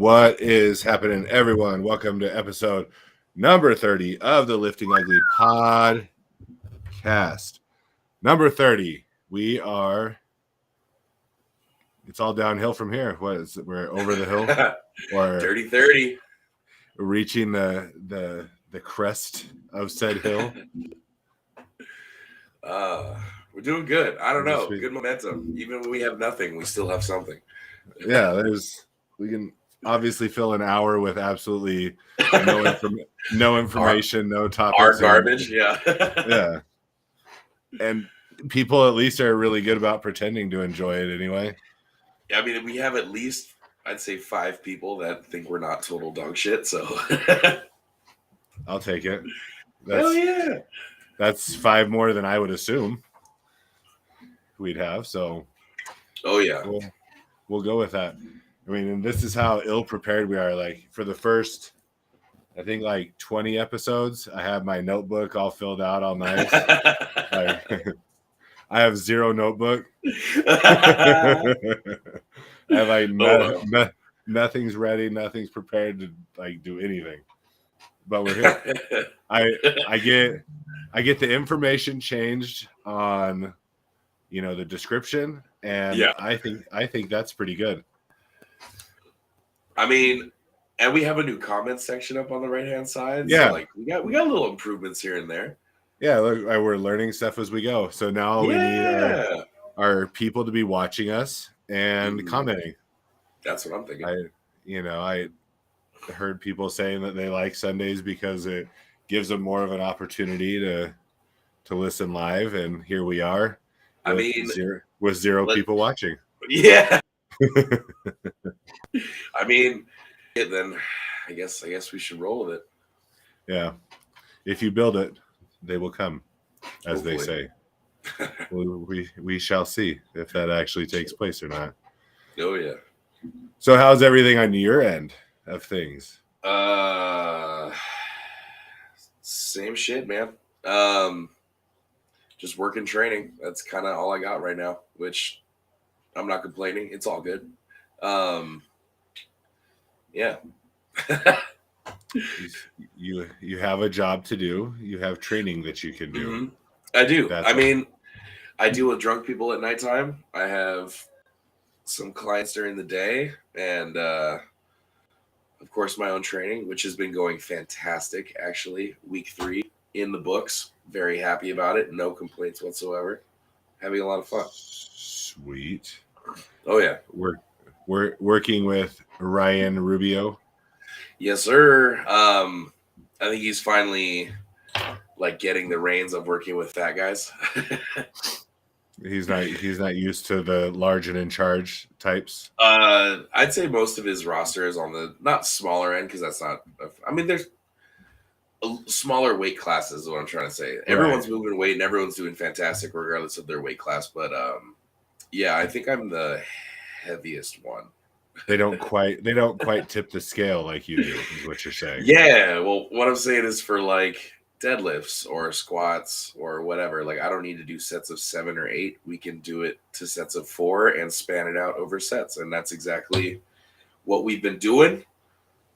What is happening, everyone? Welcome to episode number 30 of the Lifting Ugly podcast. Number 30. It's all downhill from here. What is it? We're over the hill or Dirty 30. Reaching the crest of said hill. We're doing good. I don't know. Good momentum. Even when we have nothing, we still have something. Yeah, we can obviously fill an hour with absolutely no information, no topics. Our garbage, yeah. Yeah. And people at least are really good about pretending to enjoy it anyway. Yeah, I mean, we have at least, I'd say, 5 people that think we're not total dog shit, so. I'll take it. Hell yeah. That's 5 more than I would assume we'd have, so. Oh, yeah. We'll go with that. I mean, and this is how ill-prepared we are. Like, for the first, I think, 20 episodes, I have my notebook all filled out, all nice. I have 0 notebook. I have, nothing's ready, nothing's prepared to, do anything. But we're here. I get the information changed on, the description, and yeah. I think that's pretty good. I mean, and we have a new comment section up on the right-hand side. Yeah. So, we got little improvements here and there. Yeah, look, we're learning stuff as we go. So now we need our people to be watching us and commenting. That's what I'm thinking. I heard people saying that they like Sundays because it gives them more of an opportunity to listen live, and here we are. With zero people watching. Yeah. I mean, then I guess we should roll with it. Yeah. If you build it, they will come, as Hopefully. They say. we shall see if that actually takes place or not. Oh, yeah. So how's everything on your end of things? Same shit, man. Just working training. That's kind of all I got right now, which I'm not complaining. It's all good. Yeah. you have a job to do. You have training that you can do. Mm-hmm. I do. I deal with drunk people at nighttime. I have some clients during the day, and of course my own training, which has been going fantastic. Actually, week 3 in the books. Very happy about it. No complaints whatsoever. Having a lot of fun. Sweet. Oh yeah. We're working with Ryan Rubio. Yes, sir. I think he's finally getting the reins of working with fat guys. He's not used to the large and in charge types. I'd say most of his roster is on the not smaller end, because that's not. I mean, there's smaller weight classes is what I'm trying to say. Everyone's moving weight and everyone's doing fantastic regardless of their weight class. But yeah, I think I'm the heaviest one. They don't quite tip the scale like you do, is what you're saying. Yeah, well, what I'm saying is for deadlifts or squats or whatever, I don't need to do sets of 7 or 8. We can do it to sets of 4 and span it out over sets, and that's exactly what we've been doing,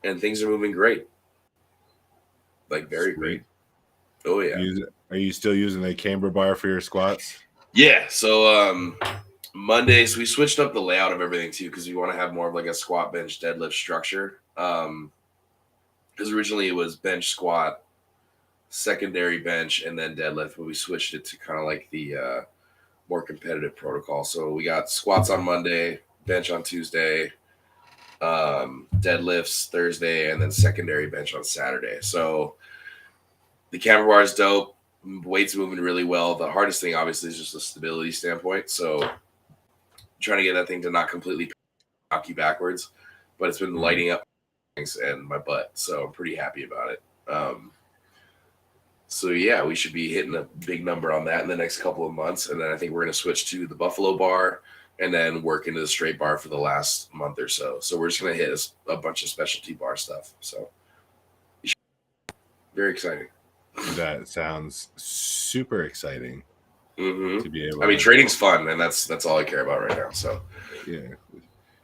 and things are moving great. Very great. Oh yeah. Are you still using the camber bar for your squats? Yeah. So Mondays we switched up the layout of everything too, because we want to have more of a squat, bench, deadlift structure. Because originally it was bench, squat, secondary bench, and then deadlift, but we switched it to kind of the more competitive protocol. So we got squats on Monday, bench on Tuesday, deadlifts Thursday, and then secondary bench on Saturday. So the camera bar is dope. Weight's moving really well. The hardest thing obviously is just the stability standpoint. So trying to get that thing to not completely knock you backwards, but it's been lighting up things and my butt. So I'm pretty happy about it. So yeah, we should be hitting a big number on that in the next couple of months. And then I think we're going to switch to the Buffalo bar and then work into the straight bar for the last month or so. So we're just going to hit a bunch of specialty bar stuff. So very exciting. That sounds super exciting. Mm-hmm. To be able. I mean, training's fun, and that's all I care about right now. So yeah,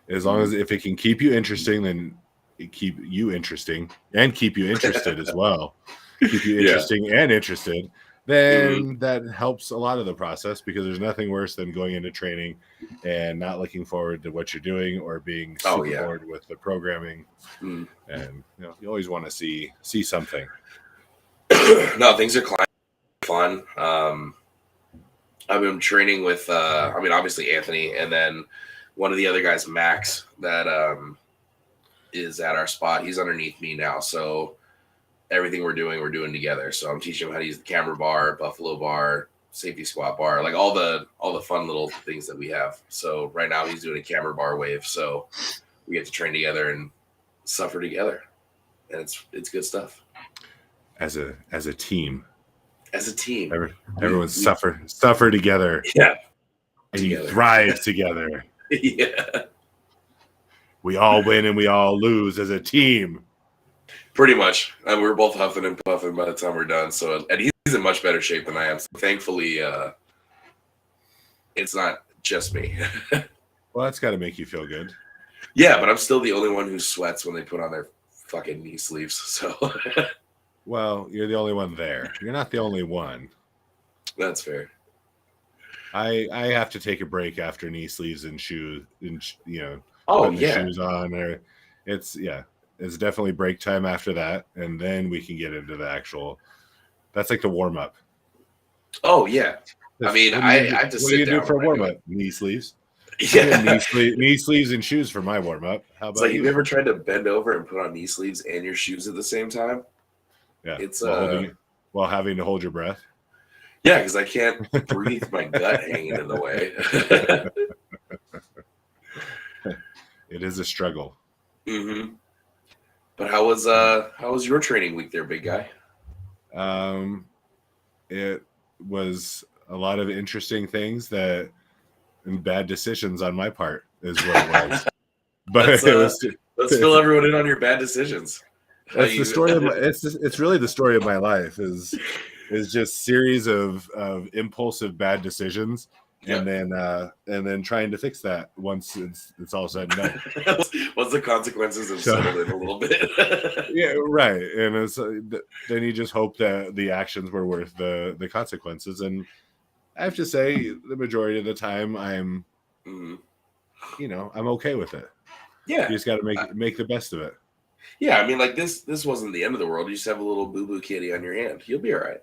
as long as if it can keep you interesting, then keep you interesting and keep you interested as well. Keep you interesting and interested. Then that helps a lot of the process, because there's nothing worse than going into training and not looking forward to what you're doing, or being super bored with the programming. And you always want to see something. No, things are fun. I've been training with obviously Anthony, and then one of the other guys, Max, that is at our spot. He's underneath me now, so everything we're doing together. So I'm teaching him how to use the camera bar, buffalo bar, safety squat bar, like all the fun little things that we have. So right now he's doing a camera bar wave, so we get to train together and suffer together, and it's good stuff. As a team. As a team, everyone suffer together. Yeah, and you thrive together. Yeah, we all win and we all lose as a team. Pretty much. We're both huffing and puffing by the time we're done. So, and he's in much better shape than I am. So thankfully, it's not just me. Well, that's got to make you feel good. Yeah, but I'm still the only one who sweats when they put on their fucking knee sleeves. So. Well, you're the only one there. You're not the only one. That's fair. I have to take a break after knee sleeves and shoes, and putting the shoes on. Or it's definitely break time after that, and then we can get into the actual. That's like the warm up. Oh yeah, I mean, I have to. What do you do for a warm up? Knee sleeves. Yeah, knee sleeves and shoes for my warm up. How about you? You've ever tried to bend over and put on knee sleeves and your shoes at the same time? Yeah, it's while having to hold your breath. Yeah, because I can't breathe, my gut hanging in the way. It is a struggle. Mm-hmm. But how was your training week there, big guy? It was a lot of interesting things and bad decisions on my part is what it was. But let's fill everyone in on your bad decisions. That's the story of it's really the story of my life is just series of impulsive bad decisions, and then trying to fix that once it's all said and done. Once the consequences have settled in a little bit. Yeah, right. And it's then you just hope that the actions were worth the consequences. And I have to say, the majority of the time, I'm okay with it. Yeah, you just got to make the best of it. Yeah, I mean, like this wasn't the end of the world. You just have a little boo-boo kitty on your hand. You'll be all right.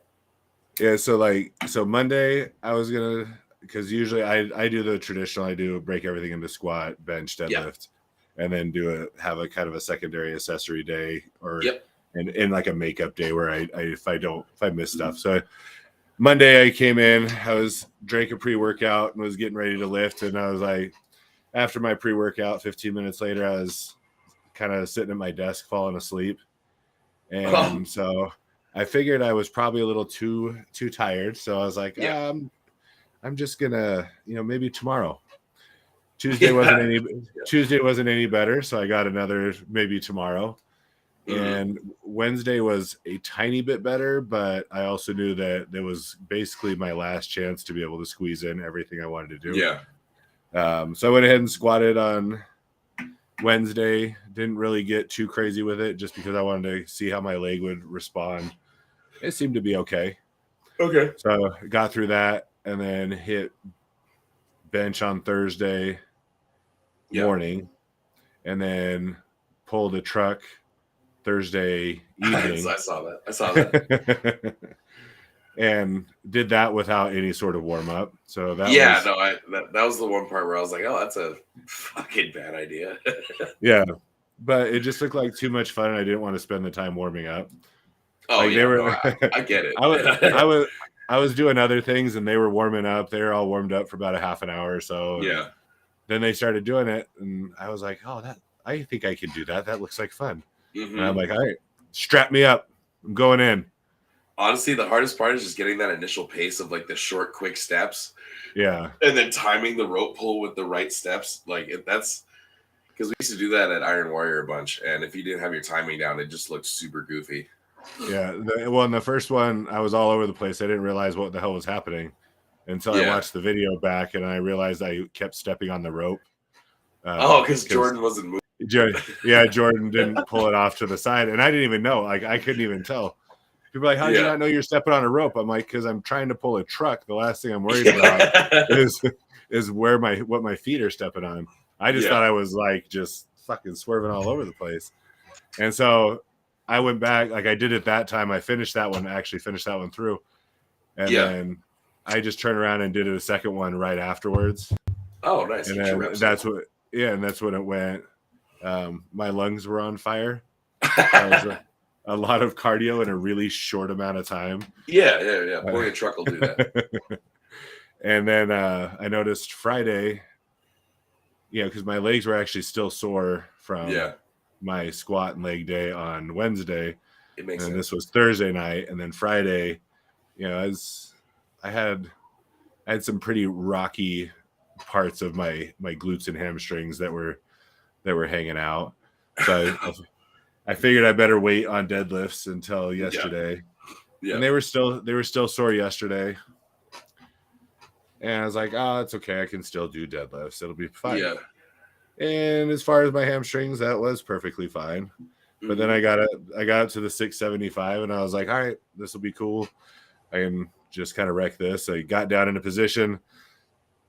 Yeah, so Monday I was gonna, because usually I do the traditional. I do break everything into squat, bench, deadlift, and then have a kind of a secondary accessory day, or and like a makeup day where if I miss stuff. So Monday I came in, drank a pre-workout and was getting ready to lift, and I was like, after my pre-workout, 15 minutes later, I was kind of sitting at my desk falling asleep, and so I figured I was probably a little too tired, so I was like, I'm just gonna maybe tomorrow. Tuesday wasn't any better, so I got another maybe tomorrow. And Wednesday was a tiny bit better, but I also knew that there was basically my last chance to be able to squeeze in everything I wanted to do. So I went ahead and squatted on Wednesday. Didn't really get too crazy with it, just because I wanted to see how my leg would respond. It seemed to be okay. So I got through that, and then hit bench on Thursday morning, and then pulled a truck Thursday evening. I saw that. And did that without any sort of warm up. So that that was the one part where I was like, oh, that's a fucking bad idea. Yeah, but it just looked like too much fun, and I didn't want to spend the time warming up. Oh, I get it. I was doing other things, and they were warming up. They were all warmed up for about a half an hour or so. Yeah. Then they started doing it, and I was like, oh, I think I can do that. That looks like fun. And I'm like, all right, strap me up. I'm going in. Honestly, the hardest part is just getting that initial pace of like the short, quick steps. Yeah. And then timing the rope pull with the right steps. Like that's because we used to do that at Iron Warrior a bunch. And if you didn't have your timing down, it just looked super goofy. Yeah. In the first one, I was all over the place. I didn't realize what the hell was happening until I watched the video back, and I realized I kept stepping on the rope. Because Jordan wasn't moving. Jordan didn't pull it off to the side, and I didn't even know. Like, I couldn't even tell. People are like, how do you not know you're stepping on a rope? I'm like, because I'm trying to pull a truck. The last thing I'm worried about is what my feet are stepping on. I just thought I was like just fucking swerving all over the place. And so I went back, like I did it that time. I finished that one through. And then I just turned around and did it a second one right afterwards. Oh, nice. And then that's when it went. My lungs were on fire. That was a lot of cardio in a really short amount of time. Yeah. Pulling a truck will do that. And then I noticed Friday, because my legs were actually still sore from my squat and leg day on Wednesday. It makes sense. This was Thursday night, and then Friday, I had some pretty rocky parts of my glutes and hamstrings that were hanging out. So I figured I better wait on deadlifts until yesterday. Yeah. And they were still sore yesterday. And I was like, it's okay. I can still do deadlifts. It'll be fine. Yeah. And as far as my hamstrings, that was perfectly fine. Mm-hmm. But then I got up to the 675, and I was like, all right, this will be cool. I can just kind of wreck this. I got down in a position,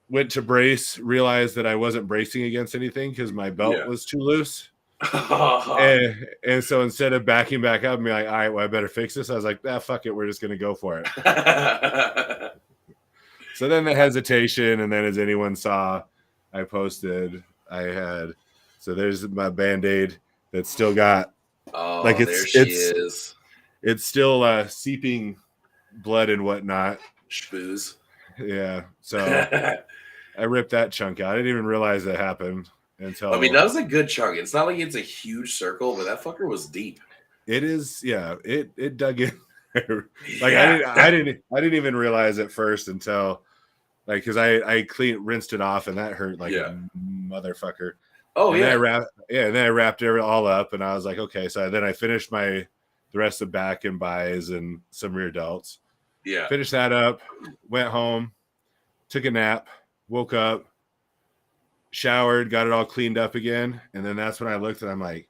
went to brace, realized that I wasn't bracing against anything because my belt was too loose. and so instead of backing back up and be like, all right, well, I better fix this, I was like, fuck it, we're just going to go for it. So then the hesitation, and then as anyone saw, I posted, there's my Band-Aid that's still got, it's still seeping blood and whatnot. Schbooze. Yeah. So I ripped that chunk out. I didn't even realize that happened until. I mean, that was a good chunk. It's not like it's a huge circle, but that fucker was deep. It is. Yeah. It dug in. I didn't even realize at first until because I rinsed it off, and that hurt like a motherfucker. Oh, and then I wrapped it all up, and I was like, okay. So then I finished the rest of back and buys and some rear delts. Yeah. Finished that up, went home, took a nap, woke up, showered, got it all cleaned up again, and then that's when I looked, and I'm like,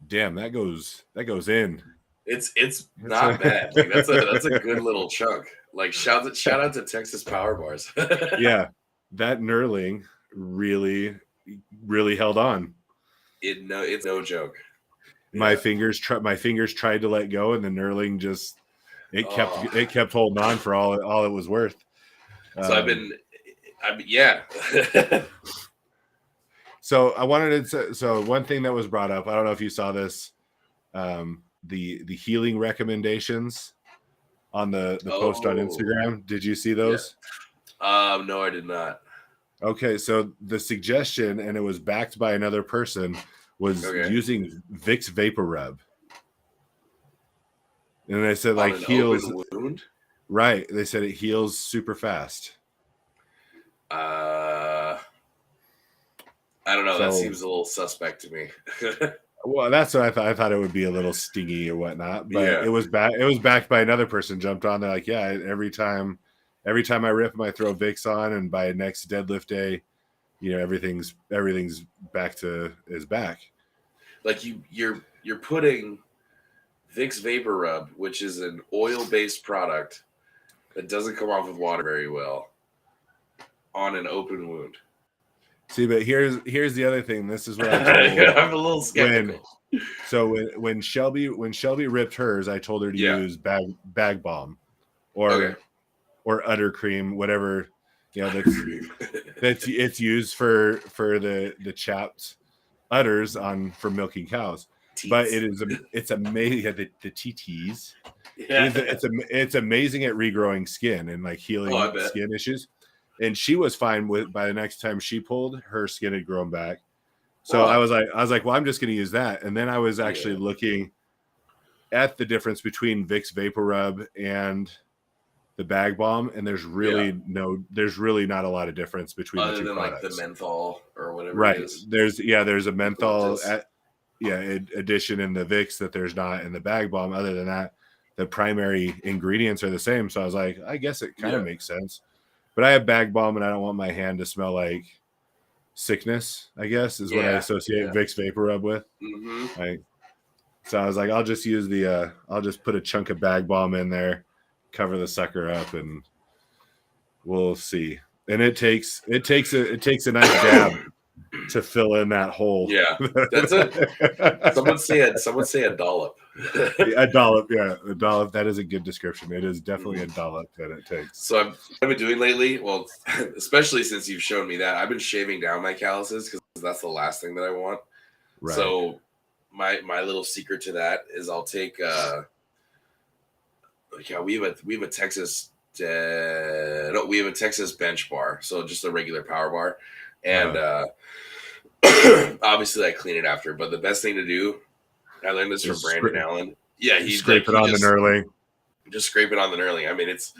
damn, that goes in. It's not bad. Like, that's a good little chunk. Like shout out to Texas Power Bars. Yeah, that knurling really held on. It's no joke. My fingers tried to let go, and the knurling just it kept holding on for all it was worth. So So I wanted to. So one thing that was brought up, I don't know if you saw this, the healing recommendations on the post on Instagram. Did you see those? Yeah. No, I did not. Okay, so the suggestion, and it was backed by another person, was using Vicks Vapor Rub. And they said like heals wound? Right. They said it heals super fast. I don't know. That seems a little suspect to me. Well, that's what I thought. I thought it would be a little stingy or whatnot, but it was backed by another person. Jumped on. They're like, yeah, every time I rip them, I throw Vicks on, and by next deadlift day, everything's back to is back. Like you're putting Vicks Vapor Rub, which is an oil-based product that doesn't come off with water very well, on an open wound. See, but here's the other thing. This is what I told I'm a little skeptical. When Shelby ripped hers, I told her to use bag balm or udder cream, whatever that's it's used for the chapped udders for milking cows. Teats. But it's amazing the TTs. Yeah. It's amazing at regrowing skin and like healing skin issues. And she was fine by the next time she pulled, her skin had grown back. So I was like, well, I'm just going to use that. And then I was actually looking at the difference between Vicks Vapor Rub and the bag balm, and there's really not a lot of difference between other the two than products. Like the menthol or whatever. Right. It is. There's a menthol addition in the Vicks that there's not in the bag balm. Other than that, the primary ingredients are the same. So I was like, I guess it kind of makes sense. But I have bag balm, and I don't want my hand to smell like sickness, I guess, is what I associate Vicks Vapor Rub with. Mm-hmm. So I was like, I'll just use I'll just put a chunk of Bag Balm in there, cover the sucker up, and we'll see. And it takes a nice dab to fill in that hole. Yeah, that's it. Someone say a dollop. A dollop, yeah, a dollop. That is a good description. It is definitely a dollop that it takes. So I've been doing lately. Well, especially since you've shown me that, I've been shaving down my calluses because that's the last thing that I want. Right. So my little secret to that is I'll take we have a Texas we have a Texas bench bar, so just a regular power bar, and obviously I clean it after. But the best thing to do, I learned this from Brandon Allen. Yeah, he scrape it on the knurling. Just scrape it on the knurling. I mean, it's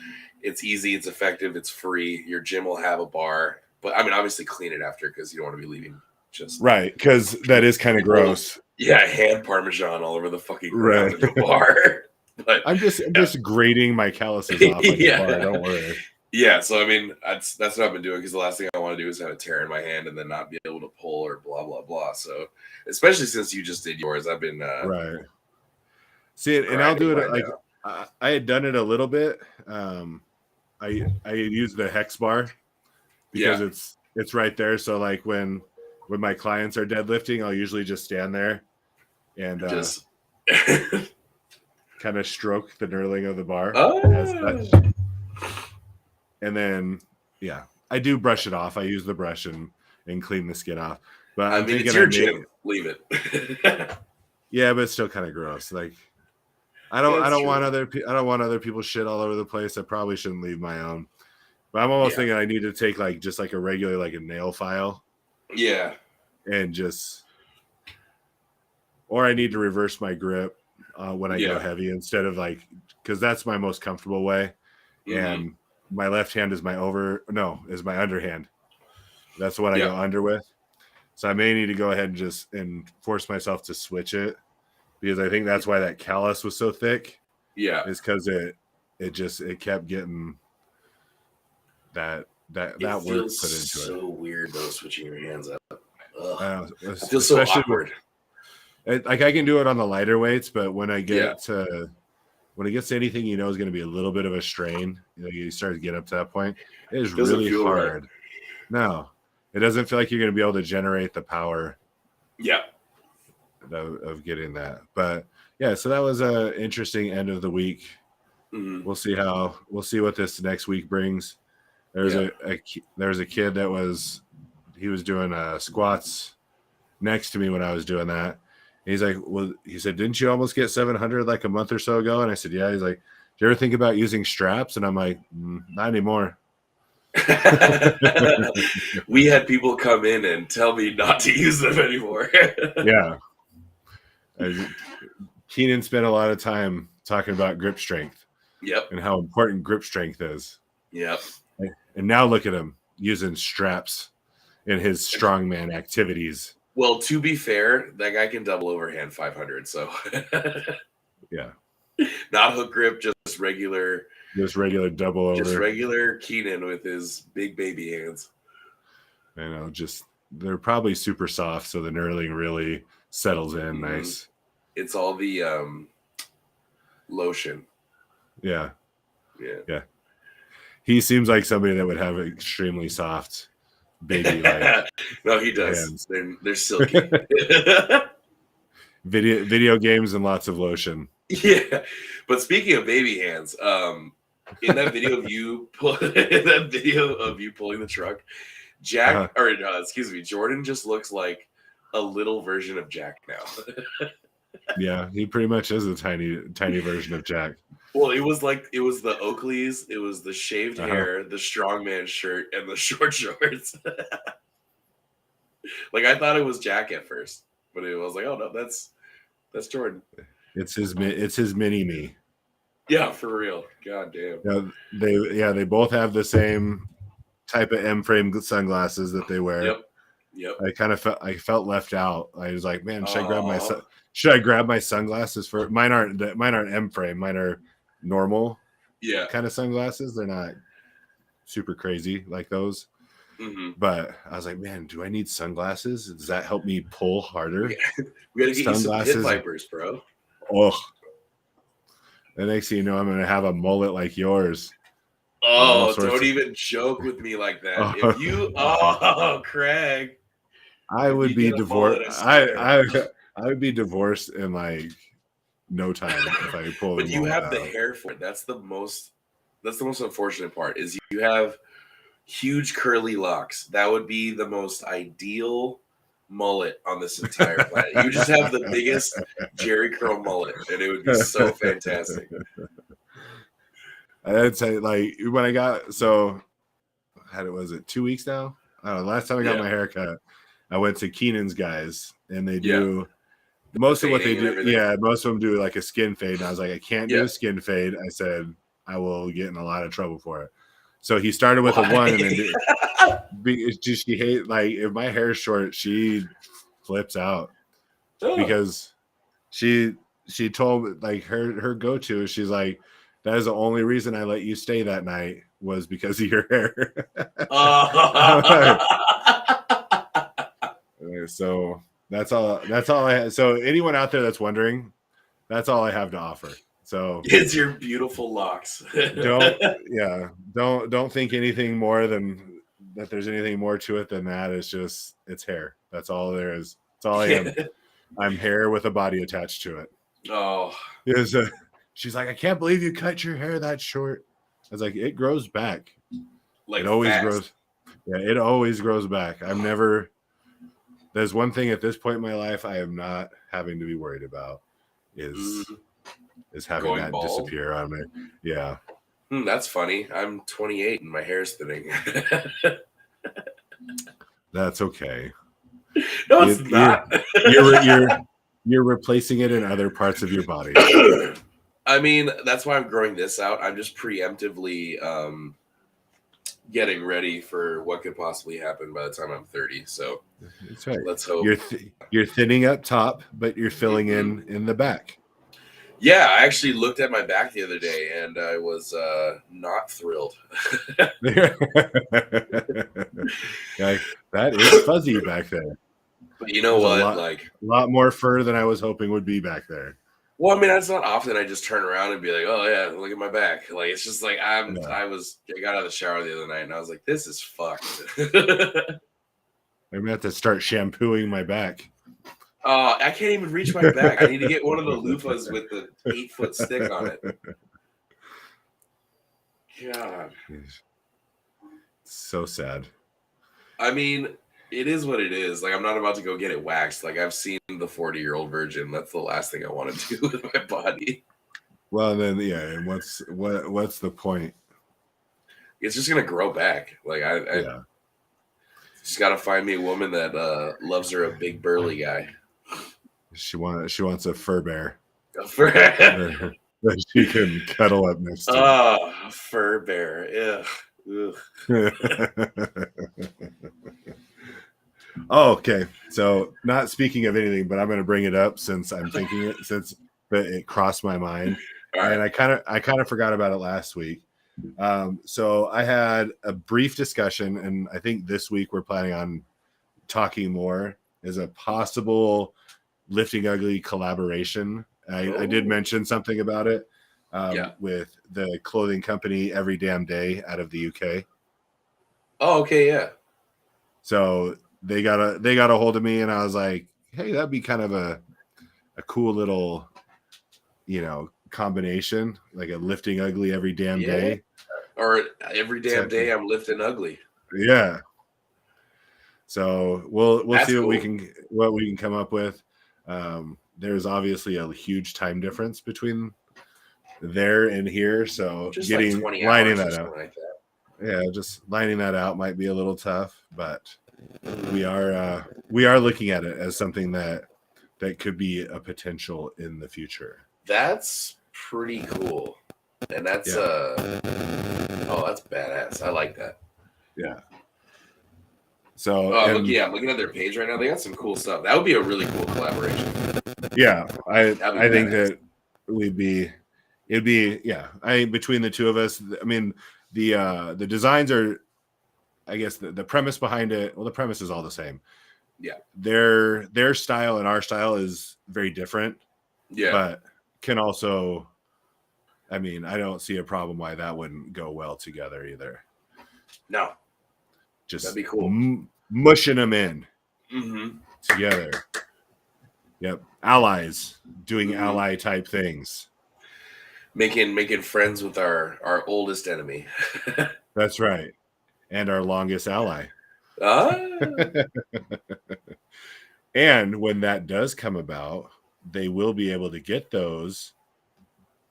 easy, it's effective, it's free. Your gym will have a bar, but I mean, obviously clean it after because you don't want to be leaving just right, because that is kind of gross. Yeah, hand Parmesan all over the fucking ground of the bar. But I'm just grating my calluses off like a bar. Don't worry. Yeah, so I mean, that's what I've been doing because the last thing I want to do is have a tear in my hand and then not be able to pull or blah blah blah. So, especially since you just did yours, I've been right. See, and I'll do it like I had done it a little bit. I used the hex bar because it's right there. So like when my clients are deadlifting, I'll usually just stand there and just kind of stroke the knurling of the bar. And then, I do brush it off. I use the brush and clean the skin off. But I mean, it's your gym. Leave it. Yeah, but it's still kind of gross. Like, I don't want other people's shit all over the place. I probably shouldn't leave my own. But I'm almost thinking I need to take just a regular a nail file. Yeah. And or I need to reverse my grip when I go heavy instead of because that's my most comfortable way. Mm-hmm. And my left hand is my underhand. That's what I go under with. So I may need to go ahead and force myself to switch it because I think that's why that callus was so thick. Yeah. Is because it kept getting that work put into it. So weird though, switching your hands up. I feel so awkward. I can do it on the lighter weights, but when I get to when it gets to anything is going to be a little bit of a strain, you start to get up to that point. It is really hard. Right. No, it doesn't feel like you're going to be able to generate the power. Yeah. Of getting that, but so that was a interesting end of the week. Mm-hmm. We'll see what this next week brings. There's a kid that was doing squats next to me when I was doing that. He's like, well, he said, didn't you almost get 700 like a month or so ago? And I said, yeah. He's like, do you ever think about using straps? And I'm like, not anymore. We had people come in and tell me not to use them anymore. Yeah. Keenan spent a lot of time talking about grip strength. Yep. And how important grip strength is. Yep. And now look at him using straps in his strongman activities. Well, to be fair, that guy can double overhand 500. So, yeah, not hook grip, just regular double over, just regular Keenan with his big baby hands. I know, they're probably super soft, so the knurling really settles in nice. It's all the lotion. Yeah. He seems like somebody that would have extremely soft. Baby, no, he does. They're silky. video games and lots of lotion. Yeah, but speaking of baby hands, in that video of you pulling the truck, Jordan just looks like a little version of Jack now. Yeah, he pretty much is a tiny version of Jack. Well, it was the Oakleys, it was the shaved hair, the strongman shirt, and the short shorts. I thought it was Jack at first, but it was like, oh no, that's Jordan. It's his mini me. Yeah, for real. God damn. They both have the same type of M-frame sunglasses that they wear. Yep. I felt left out. I was like, man, should I grab my sunglasses for mine aren't M-frame, mine are normal kind of sunglasses. They're not super crazy like those. Mm-hmm. But I was like, man, do I need sunglasses? Does that help me pull harder? We got to get you some pit Sunglasses. vipers, bro. Oh, the next thing you know, I'm gonna have a mullet like yours. Oh, don't even joke with me like that. Oh. If you, Craig, I if would you be get a mullet, divorced. I swear. I would be divorced in like no time if I pulled. But you have the hair for it. That's the most unfortunate part. Is you have huge curly locks. That would be the most ideal mullet on this entire planet. You just have the biggest Jerry curl mullet, and it would be so fantastic. I'd say like when I got was it 2 weeks now? I don't know. Last time I got my haircut, I went to Keenan's guys, and they do most of what they do. Yeah, most of them do like a skin fade. And I was like, I can't do a skin fade. I said I will get in a lot of trouble for it. So he started with a one, and then she hate like if my hair is short, she flips out because she told me like her go to. She's like, that is the only reason I let you stay that night was because of your hair. So that's all I have. So anyone out there that's wondering, that's all I have to offer. So it's your beautiful locks. don't think anything more than that. There's anything more to it than that. It's hair. That's all there is. That's all I am. I'm hair with a body attached to it. Oh, she's like, I can't believe you cut your hair that short. I was like, it grows back. Like it always fast. grows. Yeah, it always grows back. There's one thing at this point in my life I am not having to be worried about is having going that bald? Disappear on me. Yeah. That's funny. I'm 28 and my hair's thinning. That's okay. No, it's not. You're replacing it in other parts of your body. I mean, that's why I'm growing this out. I'm just preemptively getting ready for what could possibly happen by the time I'm 30. So that's right. Let's hope. You're thinning up top, but you're filling in the back. Yeah, I actually looked at my back the other day, and I was not thrilled. Like, that is fuzzy back there. But you know what? A lot more fur than I was hoping would be back there. Well, I mean, that's not often I just turn around and be like, "Oh yeah, look at my back." Like it's just like I got out of the shower the other night, and I was like, "This is fucked." I'm gonna have to start shampooing my back. Oh, I can't even reach my back. I need to get one of the loofahs with the 8-foot stick on it. God, so sad. I mean, it is what it is. Like, I'm not about to go get it waxed. Like, I've seen the 40-year-old virgin. That's the last thing I want to do with my body. Well, then, and what's the point? It's just gonna grow back. Like, I just gotta find me a woman that loves her a big burly guy. She wants a fur bear. A fur that she can cuddle up next to. Oh, a fur bear. Ugh. Oh, okay. So, not speaking of anything, but I'm going to bring it up since I'm thinking it, since it crossed my mind, and I kind of forgot about it last week. So I had a brief discussion, and I think this week we're planning on talking more as a possible Lifting Ugly collaboration. I did mention something about it with the clothing company Every Damn Day out of the UK. Oh, okay, yeah. So they got a hold of me, and I was like, hey, that'd be kind of a cool little, combination, like a Lifting Ugly every damn day. Or every damn day I'm lifting ugly. Yeah. So we'll That's see what cool. we can come up with. There's obviously a huge time difference between there and here, so just getting like 20 lining hours that out. like that. Yeah, just lining that out might be a little tough, but we are looking at it as something that could be a potential in the future. That's pretty cool. And that's that's badass. I like that. Yeah. So I'm looking at their page right now. They got some cool stuff. That would be a really cool collaboration. Yeah, I think that it'd be between the two of us. I mean, the designs are I guess the premise behind it, well, the premise is all the same. Yeah. Their style and our style is very different, Yeah. but can also, I mean, I don't see a problem why that wouldn't go well together either. No. Just that'd be cool. Mushing them in Mm-hmm. together. Yep. Allies doing ally type things. Making friends with our oldest enemy. That's right. And our longest ally. And when that does come about, they will be able to get those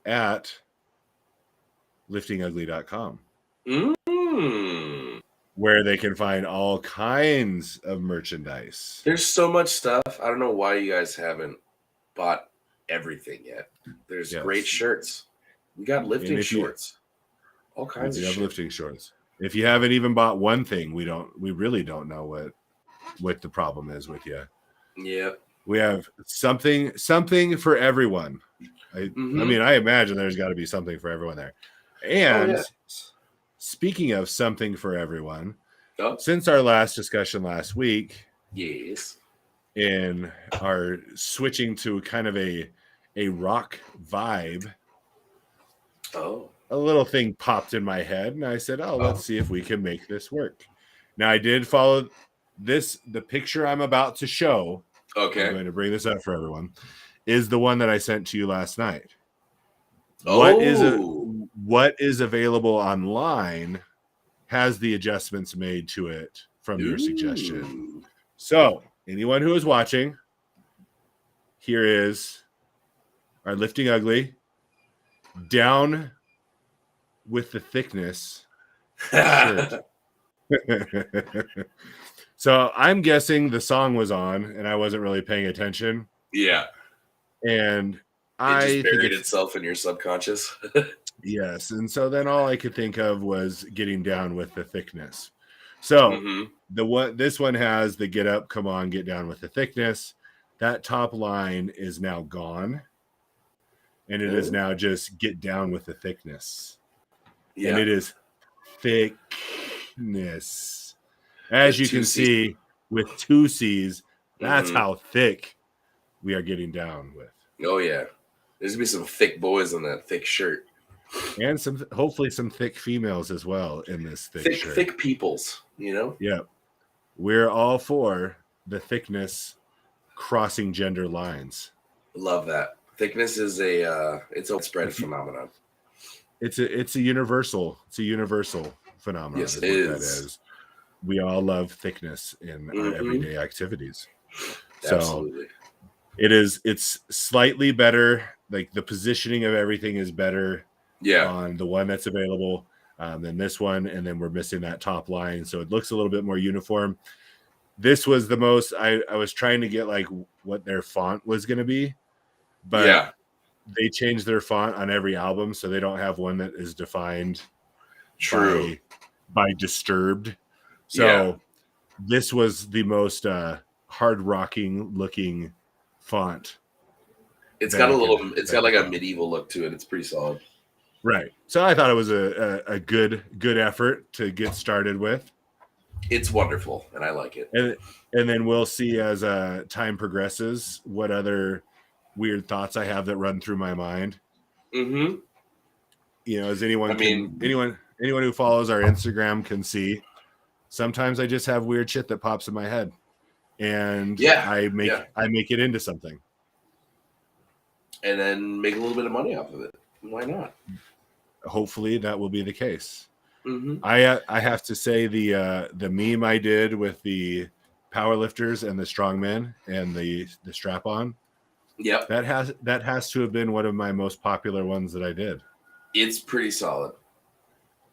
at liftingugly.com, where they can find all kinds of merchandise. There's so much stuff. I don't know why you guys haven't bought everything yet. There's great shirts. We got lifting shorts. All kinds of shit. Lifting shorts. If you haven't even bought one thing, we really don't know what the problem is with you. Yeah. We have something for everyone. I mean, I imagine there's got to be something for everyone there. And speaking of something for everyone, since our last discussion last week, yes, in our switching to kind of a rock vibe, a little thing popped in my head, and I said, let's see if we can make this work. Now, I did follow the picture I'm about to show. Okay. I'm going to bring this up for everyone. Is the one that I sent to you last night. What is available online has the adjustments made to it from your suggestion. So, anyone who is watching, here is our Lifting Ugly down with the thickness shirt. So I'm guessing the song was on and I wasn't really paying attention. Yeah. And it just buried itself in your subconscious. Yes. And so then all I could think of was getting down with the thickness. So this one has the get up, come on, get down with the thickness. That top line is now gone. And it is now just get down with the thickness. Yeah. And it is thickness. As you can see with 2 C's, that's how thick we are getting down with. Oh, yeah. There's going to be some thick boys on that thick shirt. And hopefully some thick females as well in this thick shirt. Thick peoples, you know? Yeah. We're all for the thickness crossing gender lines. Love that. Thickness is it's a spread phenomenon. It's a universal phenomenon. Yes, it is. That is. We all love thickness in our everyday activities. Absolutely. So it's slightly better. Like the positioning of everything is better on the one that's available than this one. And then we're missing that top line. So it looks a little bit more uniform. This was the most, I was trying to get like what their font was going to be, but they changed their font on every album. So they don't have one that is defined by Disturbed. So this was the most hard rocking looking font. It's got like a medieval look to it. It's pretty solid. Right. So I thought it was a good effort to get started with. It's wonderful, and I like it. And then we'll see as time progresses what other weird thoughts I have that run through my mind. Mm-hmm. You know, as anyone who follows our Instagram can see, sometimes I just have weird shit that pops in my head, and I make it into something, and then make a little bit of money off of it. Why not? Hopefully, that will be the case. I have to say the meme I did with the powerlifters and the strongmen and the strap on. Yep. That has to have been one of my most popular ones that I did. It's pretty solid.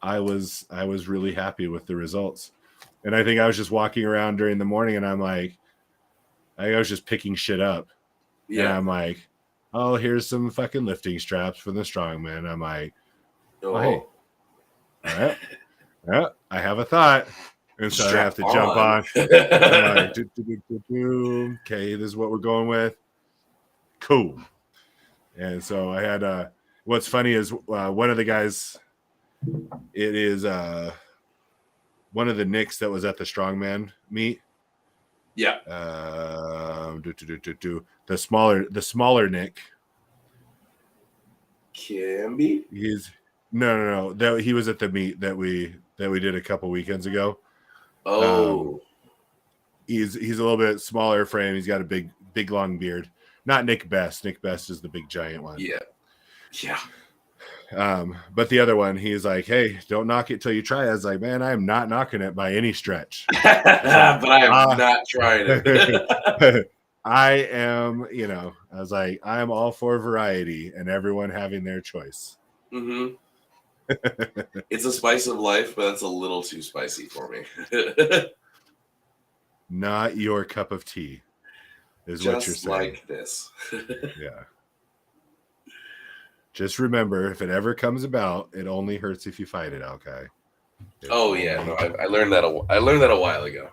I was really happy with the results. And I think I was just walking around during the morning and I'm like, I was just picking shit up. Yeah. And I'm like, oh, here's some fucking lifting straps for the strongman. I'm like, oh, hey. All right. Yeah, I have a thought. And so I have to jump on. I'm like, okay, this is what we're going with. Cool. And so I had what's funny is one of the guys, it is one of the Nicks that was at the Strongman meet. Yeah. The smaller Nick. Camby? He's no. That he was at the meet that we did a couple weekends ago. Oh. He's a little bit smaller frame. He's got a big long beard. Not Nick Best. Nick Best is the big giant one. Yeah. But the other one, he's like, "Hey, don't knock it till you try." I was like, "Man, I am not knocking it by any stretch." But I am not trying it. I am, I was like, I'm all for variety and everyone having their choice. Mm-hmm. It's a spice of life, but it's a little too spicy for me. Not your cup of tea, is just what you're saying. Like this. Yeah. Just remember, if it ever comes about, it only hurts if you fight it, okay? Oh yeah, no, I learned that. I learned that a while ago.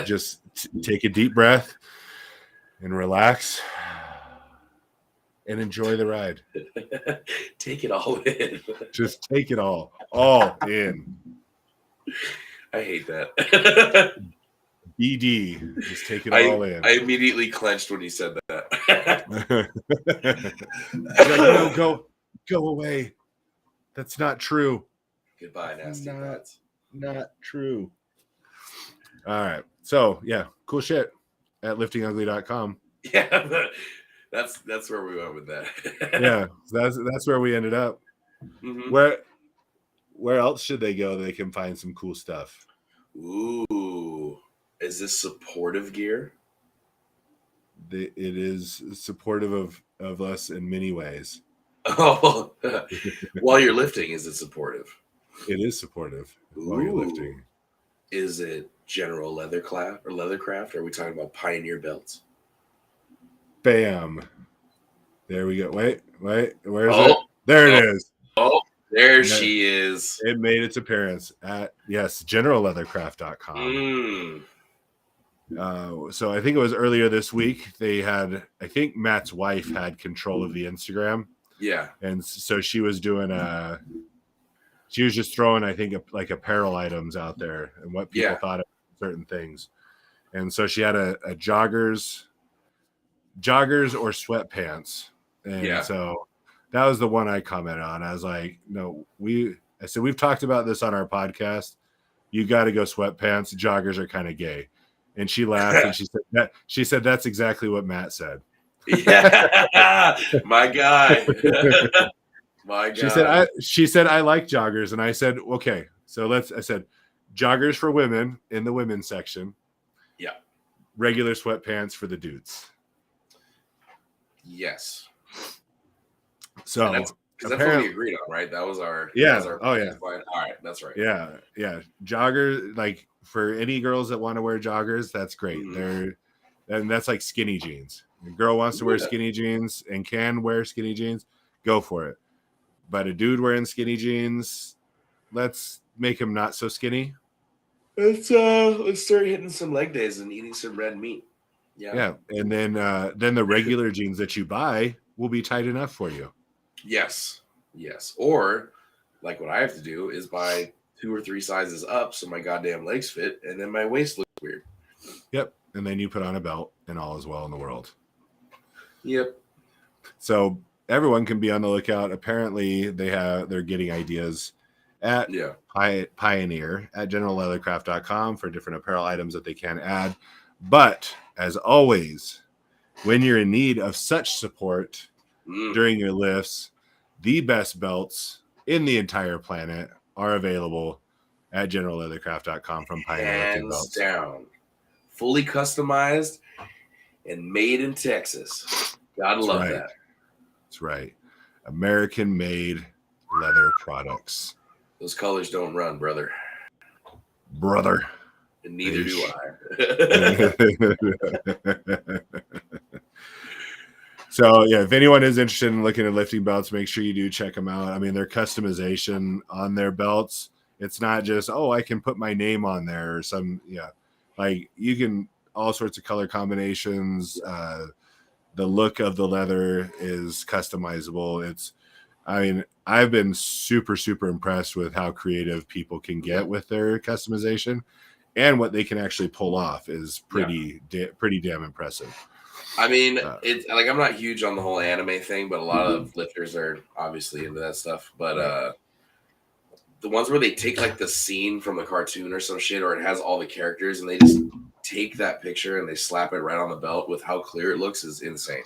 Just take a deep breath and relax and enjoy the ride. Take it all in. Just take it all in. I hate that. BD, just take it all in. I immediately clenched when you said that. Like, no, go away. That's not true. Goodbye, nasty bats. Not true. All right. So yeah, cool shit at liftingugly.com. Yeah, that's where we went with that. Yeah, that's where we ended up. Mm-hmm. Where else should they go? They can find some cool stuff. Ooh, is this supportive gear? It is supportive of us in many ways. Oh, while you're lifting, is it supportive? It is supportive while you're lifting. Is it General Leathercraft? Are we talking about Pioneer belts? Bam. There we go. Wait. Where's it? There it is. Oh, there she is. It made its appearance at, generalleathercraft.com. So I think it was earlier this week. I think Matt's wife had control of the Instagram. Yeah. And so she was doing she was just throwing, I think, like apparel items out there and what people thought of certain things. And so she had a joggers or sweatpants. And so that was the one I commented on. I was like, no, I said, we've talked about this on our podcast. You got to go sweatpants. Joggers are kind of gay. And she laughed and she said that's exactly what Matt said. Yeah, my guy. My God. She said I like joggers, and I said okay. So I said joggers for women in the women's section. Yeah. Regular sweatpants for the dudes. Yes. So that's what we agreed on, right? That was our All right, that's right. Yeah. Joggers, like for any girls that want to wear joggers, that's great. And that's like skinny jeans. A girl wants to wear skinny jeans and can wear skinny jeans, go for it. But a dude wearing skinny jeans, let's make him not so skinny. Let's start hitting some leg days and eating some red meat. Yeah. And then the regular jeans that you buy will be tight enough for you. Yes. Or like what I have to do is buy 2 or 3 sizes up so my goddamn legs fit and then my waist looks weird. Yep. And then you put on a belt and all is well in the world. Yep. So everyone can be on the lookout. Apparently they're getting ideas at Pioneer at generalleathercraft.com for different apparel items that they can add. But as always, when you're in need of such support during your lifts, the best belts in the entire planet are available at generalleathercraft.com from Pioneer Lifting Belts. Hands down. Fully customized and made in Texas. Gotta love that. That's right. American-made leather products. Those colors don't run, brother. And neither do I. So, if anyone is interested in looking at lifting belts, make sure you do check them out. I mean, their customization on their belts, it's not just, I can put my name on there or some, like you can all sorts of color combinations. The look of the leather is customizable. I mean, I've been super, super impressed with how creative people can get with their customization, and what they can actually pull off is pretty damn impressive. I mean, it's like I'm not huge on the whole anime thing, but a lot of lifters are obviously into that stuff. But the ones where they take like the scene from the cartoon or some shit, or it has all the characters, and they just take that picture and they slap it right on the belt with how clear it looks is insane.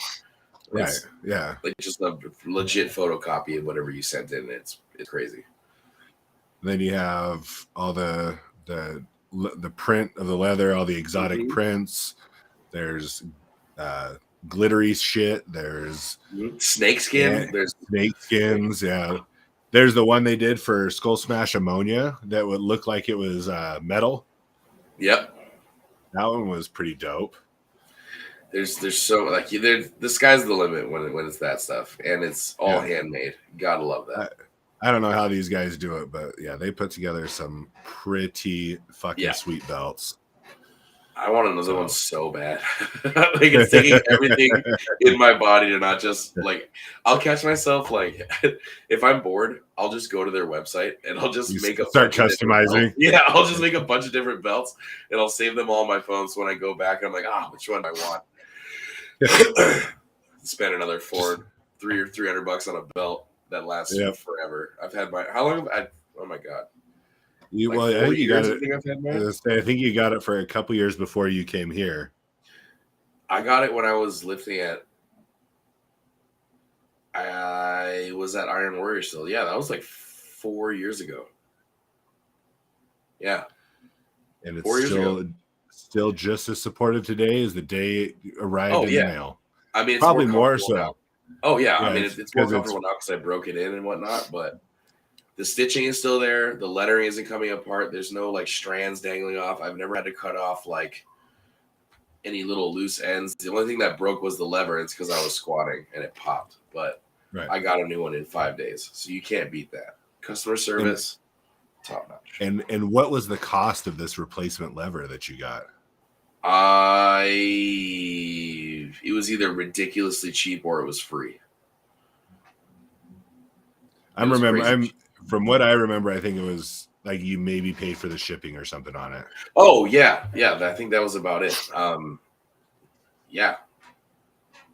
Right. Yeah. Like just a legit photocopy of whatever you sent in. It's crazy. Then you have all the print of the leather, all the exotic prints. There's glittery shit. There's snake skin. There's snake skins. Yeah. There's the one they did for Skull Smash Ammonia that would look like it was metal. Yep. That one was pretty dope. There's so like the sky's the limit when it's that stuff, and it's all handmade. Gotta love that. I don't know how these guys do it, but yeah, they put together some pretty fucking sweet belts. I want another one so bad. Like it's taking everything in my body to not just like. I'll catch myself like if I'm bored, I'll just go to their website and I'll just start customizing. Yeah, I'll just make a bunch of different belts and I'll save them all on my phone. So when I go back, I'm like, which one do I want? Spend another $300 on a belt that lasts forever. I've had how long? Oh my god. I think you got it. I think you got it for a couple years before you came here. I got it when I was lifting I was at Iron Warrior still. Yeah, that was like 4 years ago. Yeah. And it's still just as supportive today as the day it arrived in the mail. I mean, it's probably more so. Now. Oh, yeah. I mean, it's more comfortable now because I broke it in and whatnot, but the stitching is still there. The lettering isn't coming apart. There's no like strands dangling off. I've never had to cut off like any little loose ends. The only thing that broke was the lever. It's because I was squatting and it popped. But I got a new one in 5 days. So you can't beat that. Customer service, top notch. And what was the cost of this replacement lever that you got? It was either ridiculously cheap or it was free. From what I remember, I think it was like you maybe paid for the shipping or something on it. Oh yeah. I think that was about it.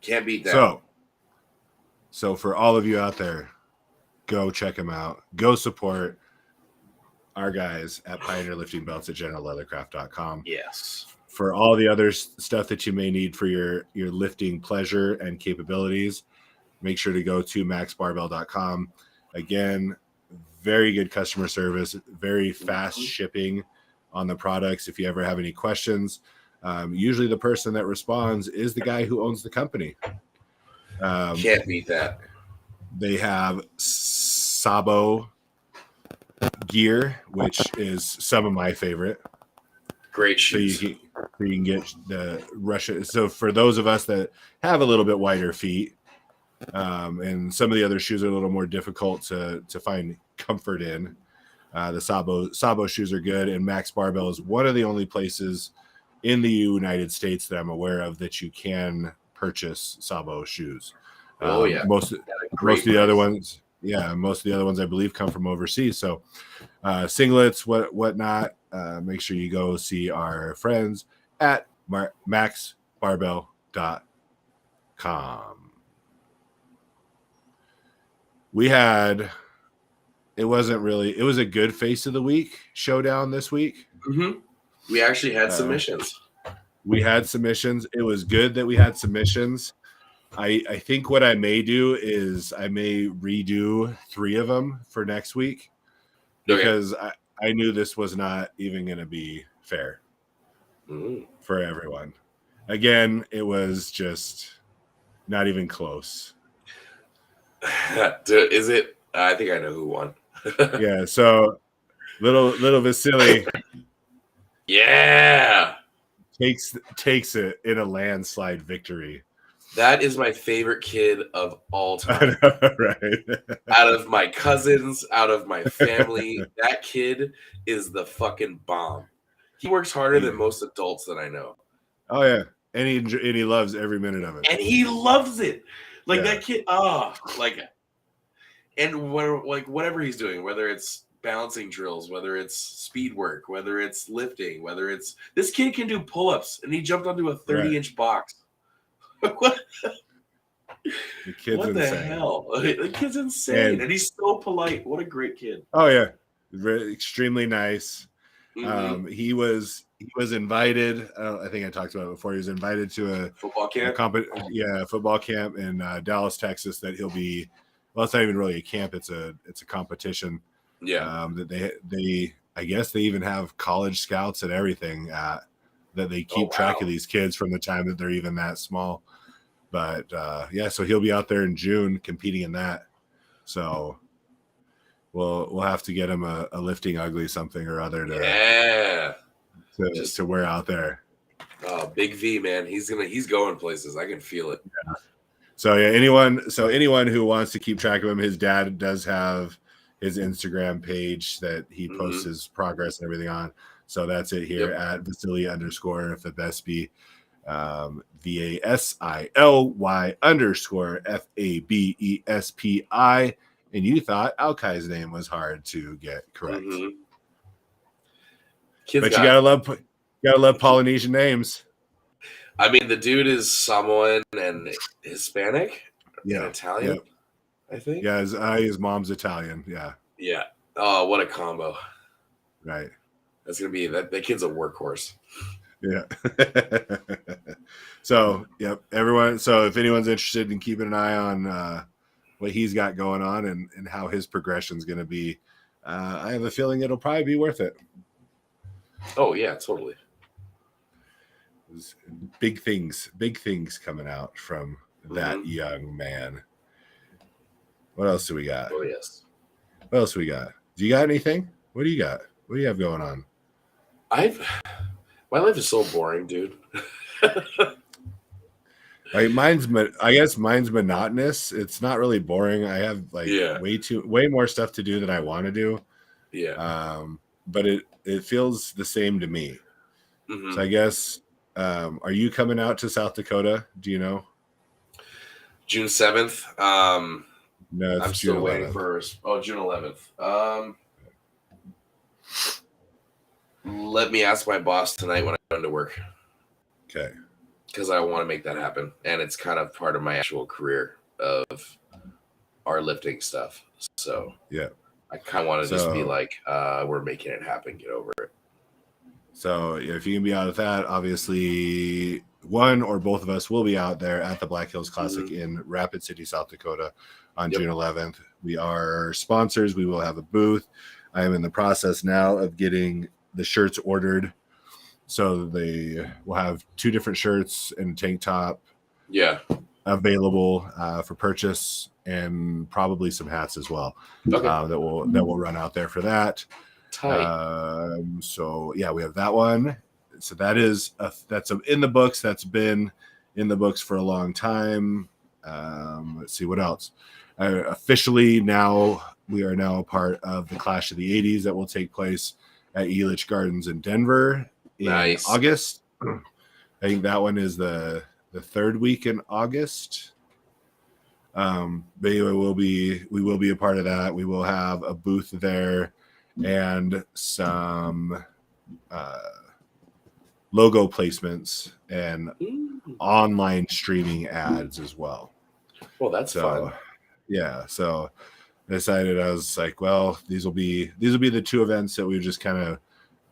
Can't beat that. So for all of you out there, go check them out. Go support our guys at Pioneer Lifting Belts at GeneralLeathercraft.com. Yes. For all the other stuff that you may need for your lifting pleasure and capabilities, make sure to go to maxbarbell.com. Again, very good customer service, very fast shipping on the products. If you ever have any questions, usually the person that responds is the guy who owns the company. Can't beat that. They have Sabo gear, which is some of my favorite. Great shoes. So you can get the Russia. So for those of us that have a little bit wider feet, and some of the other shoes are a little more difficult to find comfort in, the Sabo shoes are good, and Max Barbell is one of the only places in the United States that I'm aware of that you can purchase Sabo shoes. Most of the other ones, I believe, come from overseas. So singlets, whatnot. Make sure you go see our friends at maxbarbell.com. It was a good face of the week showdown this week. Mm-hmm. We actually had submissions. We had submissions. It was good that we had submissions. I think what I may do is I may redo 3 of them for next week because I knew this was not even going to be fair for everyone. Again, it was just not even close. Is it? I think I know who won. Yeah, so little Vasily takes it in a landslide victory. That is my favorite kid of all time. I know, right? Out of my cousins, out of my family, that kid is the fucking bomb. He works harder than most adults that I know. Oh yeah, and he loves every minute of it. And he loves it. Like that kid. And whatever he's doing, whether it's balancing drills, whether it's speed work, whether it's lifting, whether it's this kid can do pull-ups and he jumped onto a 30-inch box. What? The kid's What the insane. hell? The kid's insane, and he's so polite. What a great kid. Oh yeah, extremely nice. Mhm. He was invited. I think I talked about it before. He was invited to a Football camp. Football camp in Dallas, Texas. That he'll be. Well, it's not even really a camp. It's a competition. Yeah. That they I guess they even have college scouts and everything that they keep track of these kids from the time that they're even that small. But yeah, so he'll be out there in June competing in that. So we'll have to get him a lifting ugly something or other to wear out there. Oh, Big V, man, he's going places. I can feel it. Yeah. So yeah, anyone who wants to keep track of him, his dad does have his Instagram page that he posts his progress and everything on. So that's it here at Vasily_Fabespi. VASILY_FABESPI. And you thought Alkai's name was hard to get correct. But you gotta love Polynesian names. I mean, the dude is Samoan and Hispanic, and Italian, I think. Yeah, his mom's Italian. Yeah. Yeah. Oh, what a combo! Right. That's gonna be that kid's a workhorse. Yeah. So, yep, everyone. So, if anyone's interested in keeping an eye on what he's got going on and how his progression is going to be, I have a feeling it'll probably be worth it. Oh yeah, totally. There's big things coming out from that young man. What else do we got? Oh yes. What else do we got? Do you got anything? What do you got? What do you have going on? My life is so boring, dude. Like I guess mine's monotonous. It's not really boring. I have way more stuff to do than I want to do. Yeah. But it feels the same to me. So I guess are you coming out to South Dakota? Do you know? June 7th. No, it's I'm June still 11th. waiting for June 11th. Let me ask my boss tonight when I go to work. Okay. Because I want to make that happen. And it's kind of part of my actual career of our lifting stuff. So yeah, I kind of want to just be like, we're making it happen. Get over it. So if you can be out of that, obviously one or both of us will be out there at the Black Hills Classic in Rapid City, South Dakota on June 11th. We are sponsors. We will have a booth. I am in the process now of getting the shirts ordered. So they will have 2 different shirts and a tank top available for purchase, and probably some hats as well. Okay. That will run out there for that. So yeah, we have that one. So that's in the books. That's been in the books for a long time. Let's see what else. Officially now, we are now a part of the Clash of the 80s that will take place at Elitch Gardens in Denver in August. I think that one is the 3rd week in August. But anyway, we will be a part of that. We will have a booth there and some logo placements and online streaming ads as well. Well, that's fun. Yeah, so I decided, I was like, well, these will be the 2 events that we've just kind of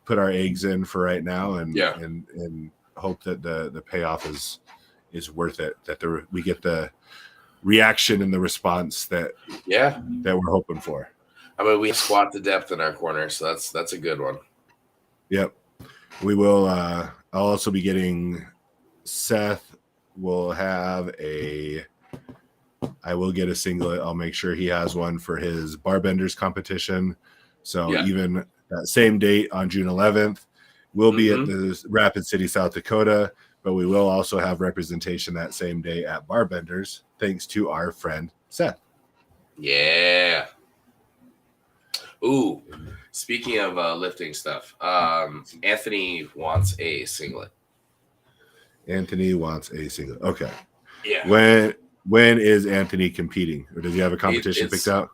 put our eggs in for right now, and hope that the payoff is worth it, that we get the reaction and the response that we're hoping for. I mean, we squat the depth in our corner, so that's a good one. Yep. We will I'll also be getting Seth will have I will get a singlet. I'll make sure he has one for his Barbenders competition. So even that same date on June 11th, we'll be at the Rapid City, South Dakota, but we will also have representation that same day at Barbenders, thanks to our friend Seth. Yeah. Ooh, speaking of lifting stuff, Anthony wants a singlet. Okay. Yeah. When is Anthony competing, or does he have a competition picked out?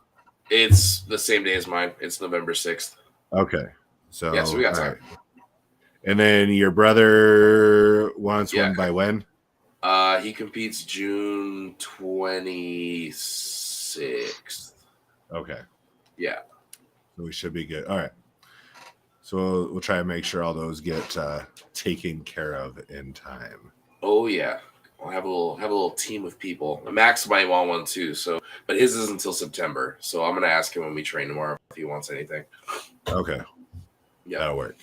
It's the same day as mine. It's November 6th. Okay. So, Yeah, so we got all time. right. And then your brother wants Yeah. one by when? He competes June 26th. Okay. Yeah. So we should be good. All right. So we'll try and make sure all those get taken care of in time. Oh yeah. I'll have a little team of people. Max might want one too. So, but his isn't until September. So I'm gonna ask him when we train tomorrow if he wants anything. Okay. Yeah. That'll work.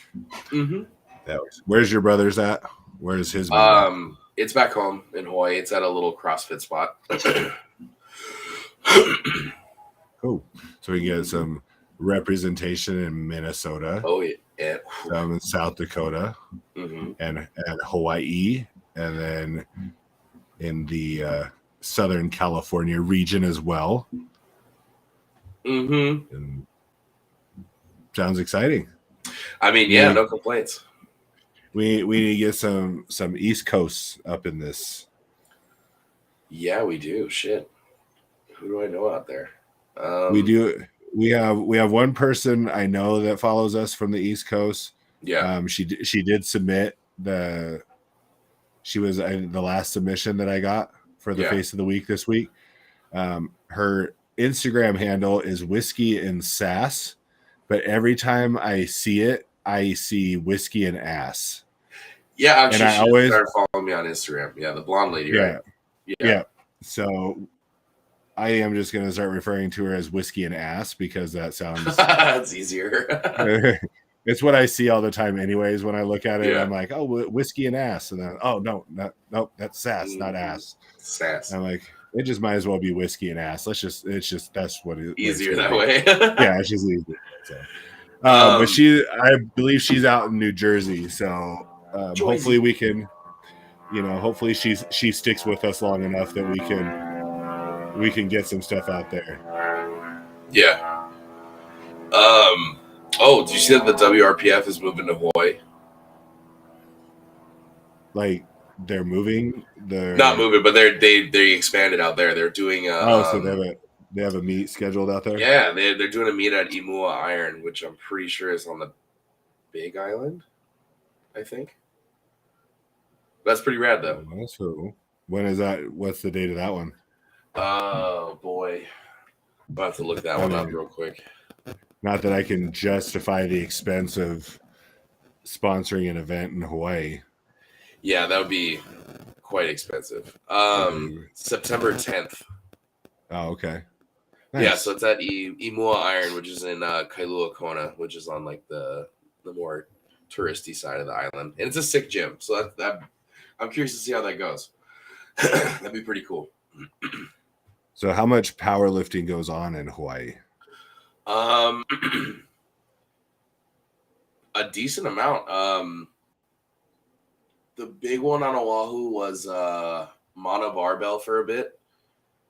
Mm-hmm. That works. Where's your brother's at? Where's his meet at? It's back home in Hawaii. It's at a little CrossFit spot. Cool. So we get some representation in Minnesota. Oh yeah. Some in South Dakota, and Hawaii, and then in the Southern California region as well. And sounds exciting. I mean, yeah, no complaints. We need to get some East Coast up in this. Yeah, we do. Shit. Who do I know out there? We do. We have one person I know that follows us from the East Coast. Yeah. She did submit she was the last submission that I got for the face of the week this week. Her Instagram handle is Whiskey and Sass, but every time I see it, I see Whiskey and Ass. Yeah, actually, and I always started following me on Instagram. Yeah, the blonde lady, right? Yeah. So I am just going to start referring to her as Whiskey and Ass because that sounds it's easier. It's what I see all the time anyways. When I look at it, I'm like, oh, Whiskey and Ass. And then, oh, no, that's Sass, not Ass. Sass. I'm like, it just might as well be Whiskey and Ass. It's just, that's what it easier that way. Yeah, it's just easier. So, but I believe she's out in New Jersey. So hopefully we can, hopefully she sticks with us long enough that we can get some stuff out there. Yeah. Oh, did you see that the WRPF is moving to Hawaii? Like they're moving. They're not moving, but they expanded out there. They're doing. So they have a meet scheduled out there. Yeah, they're doing a meet at Imua Iron, which I'm pretty sure is on the Big Island. I think. That's pretty rad, though. That's cool. When is that? What's the date of that one? Oh boy, I'll have to look that one up real quick. Not that I can justify the expense of sponsoring an event in Hawaii. Yeah, that would be quite expensive. September 10th. Oh, okay. Nice. Yeah, so it's at Imua Iron, which is in Kailua Kona, which is on like the more touristy side of the island, and it's a sick gym. So that I'm curious to see how that goes. That'd be pretty cool. So, how much powerlifting goes on in Hawaii? A decent amount. The big one on Oahu was mono barbell for a bit,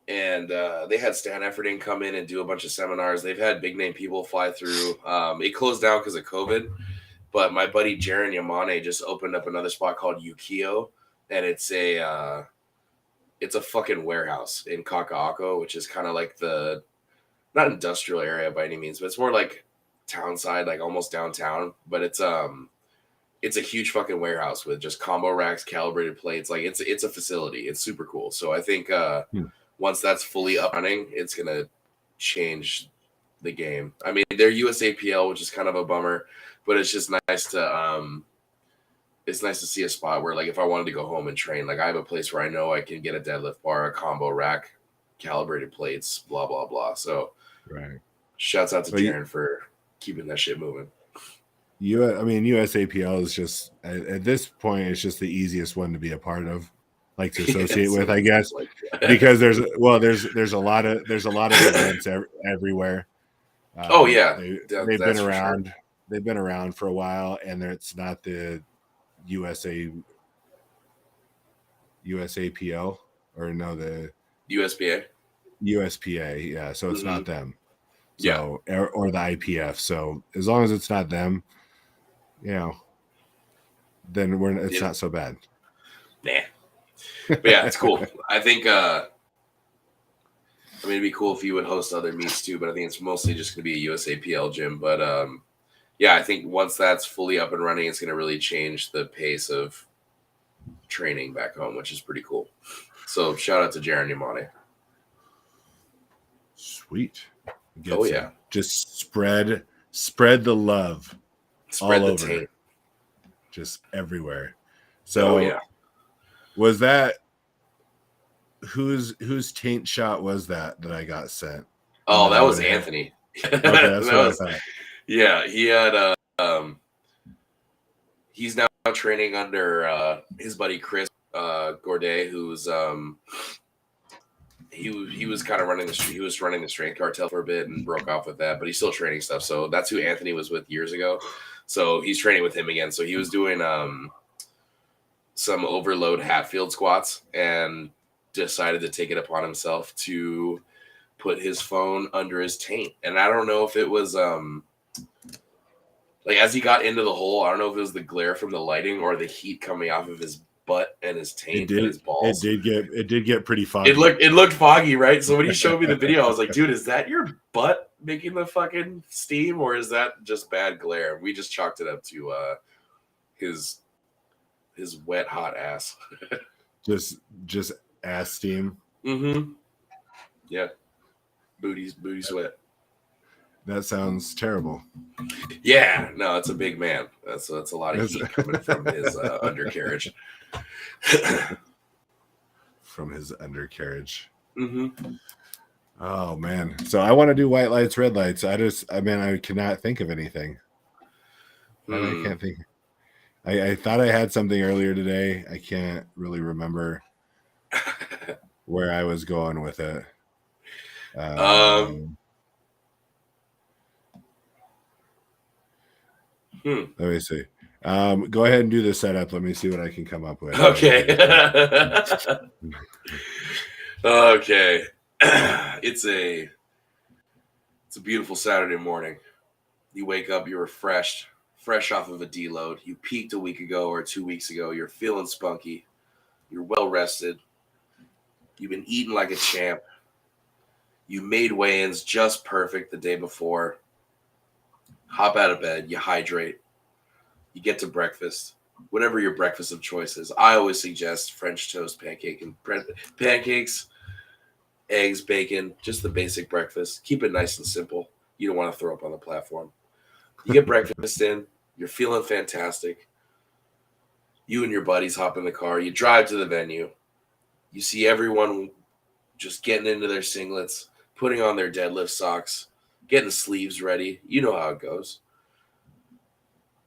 and they had Stan Efferding come in and do a bunch of seminars. They've had big name people fly through. It closed down because of COVID, but my buddy Jaron Yamane just opened up another spot called Yukio, and it's a fucking warehouse in Kaka'ako, which is kind of like the not industrial area by any means, but it's more like town side, like almost downtown. But it's a huge fucking warehouse with just combo racks, calibrated plates. Like it's a facility. It's super cool. So I think once that's fully up and running, it's gonna change the game. I mean, they're USAPL, which is kind of a bummer, but it's just nice to see a spot where, like, if I wanted to go home and train, like I have a place where I know I can get a deadlift bar, a combo rack, calibrated plates, blah blah blah. So, right. Shouts out to Jaron for keeping that shit moving. USAPL is just at this point, it's just the easiest one to be a part of, like to associate with, I guess, because there's a lot of events everywhere. Oh yeah, they've been around. Sure. They've been around for a while, and it's not the USAPL or no, the USPA. Yeah, so it's not them. So, or the IPF. So as long as it's not them, then it's not so bad. Nah. But yeah, it's cool. I think I mean, it'd be cool if you would host other meets too, but I think it's mostly just going to be a USAPL gym. But yeah, I think once that's fully up and running, it's going to really change the pace of training back home, which is pretty cool. So shout out to Jaron Yamane. Sweet. Oh yeah. Just spread the love Spread all the over. taint. Just everywhere. So Oh yeah. was that whose taint shot was that I got sent? Oh, that was Anthony. Okay, that's what I thought. Yeah, he had he's now training under his buddy Chris Gourdet, who's he was kind of running the strength cartel for a bit and broke off with that, but he's still training stuff. So that's who Anthony was with years ago. So he's training with him again. So he was doing some overload Hatfield squats and decided to take it upon himself to put his phone under his taint. And I don't know if it was like as he got into the hole, I don't know if it was the glare from the lighting or the heat coming off of his butt and his taint and his balls. It did get pretty foggy. It looked foggy, right? So when he showed me the video, I was like, dude, is that your butt making the fucking steam or is that just bad glare? We just chalked it up to his wet hot ass. just ass steam. Mm-hmm. Yeah. Booty sweat. That sounds terrible. Yeah, no, it's a big man. That's a lot of heat coming from his undercarriage. From his undercarriage. Mm-hmm. Oh man. So I want to do white lights, red lights. I cannot think of anything. I can't think. I thought I had something earlier today. I can't really remember where I was going with it. Let me see. Go ahead and do the setup. Let me see what I can come up with. Okay. Okay. It's a beautiful Saturday morning. You wake up, you're refreshed, fresh off of a deload. You peaked a week ago or 2 weeks ago. You're feeling spunky. You're well rested. You've been eating like a champ. You made weigh-ins just perfect the day before. Hop out of bed. You hydrate. You get to breakfast. Whatever your breakfast of choice is. I always suggest French toast, pancakes, eggs, bacon, just the basic breakfast. Keep it nice and simple. You don't want to throw up on the platform. You get breakfast in. You're feeling fantastic. You and your buddies hop in the car. You drive to the venue. You see everyone just getting into their singlets, putting on their deadlift socks, getting the sleeves ready. You know how it goes.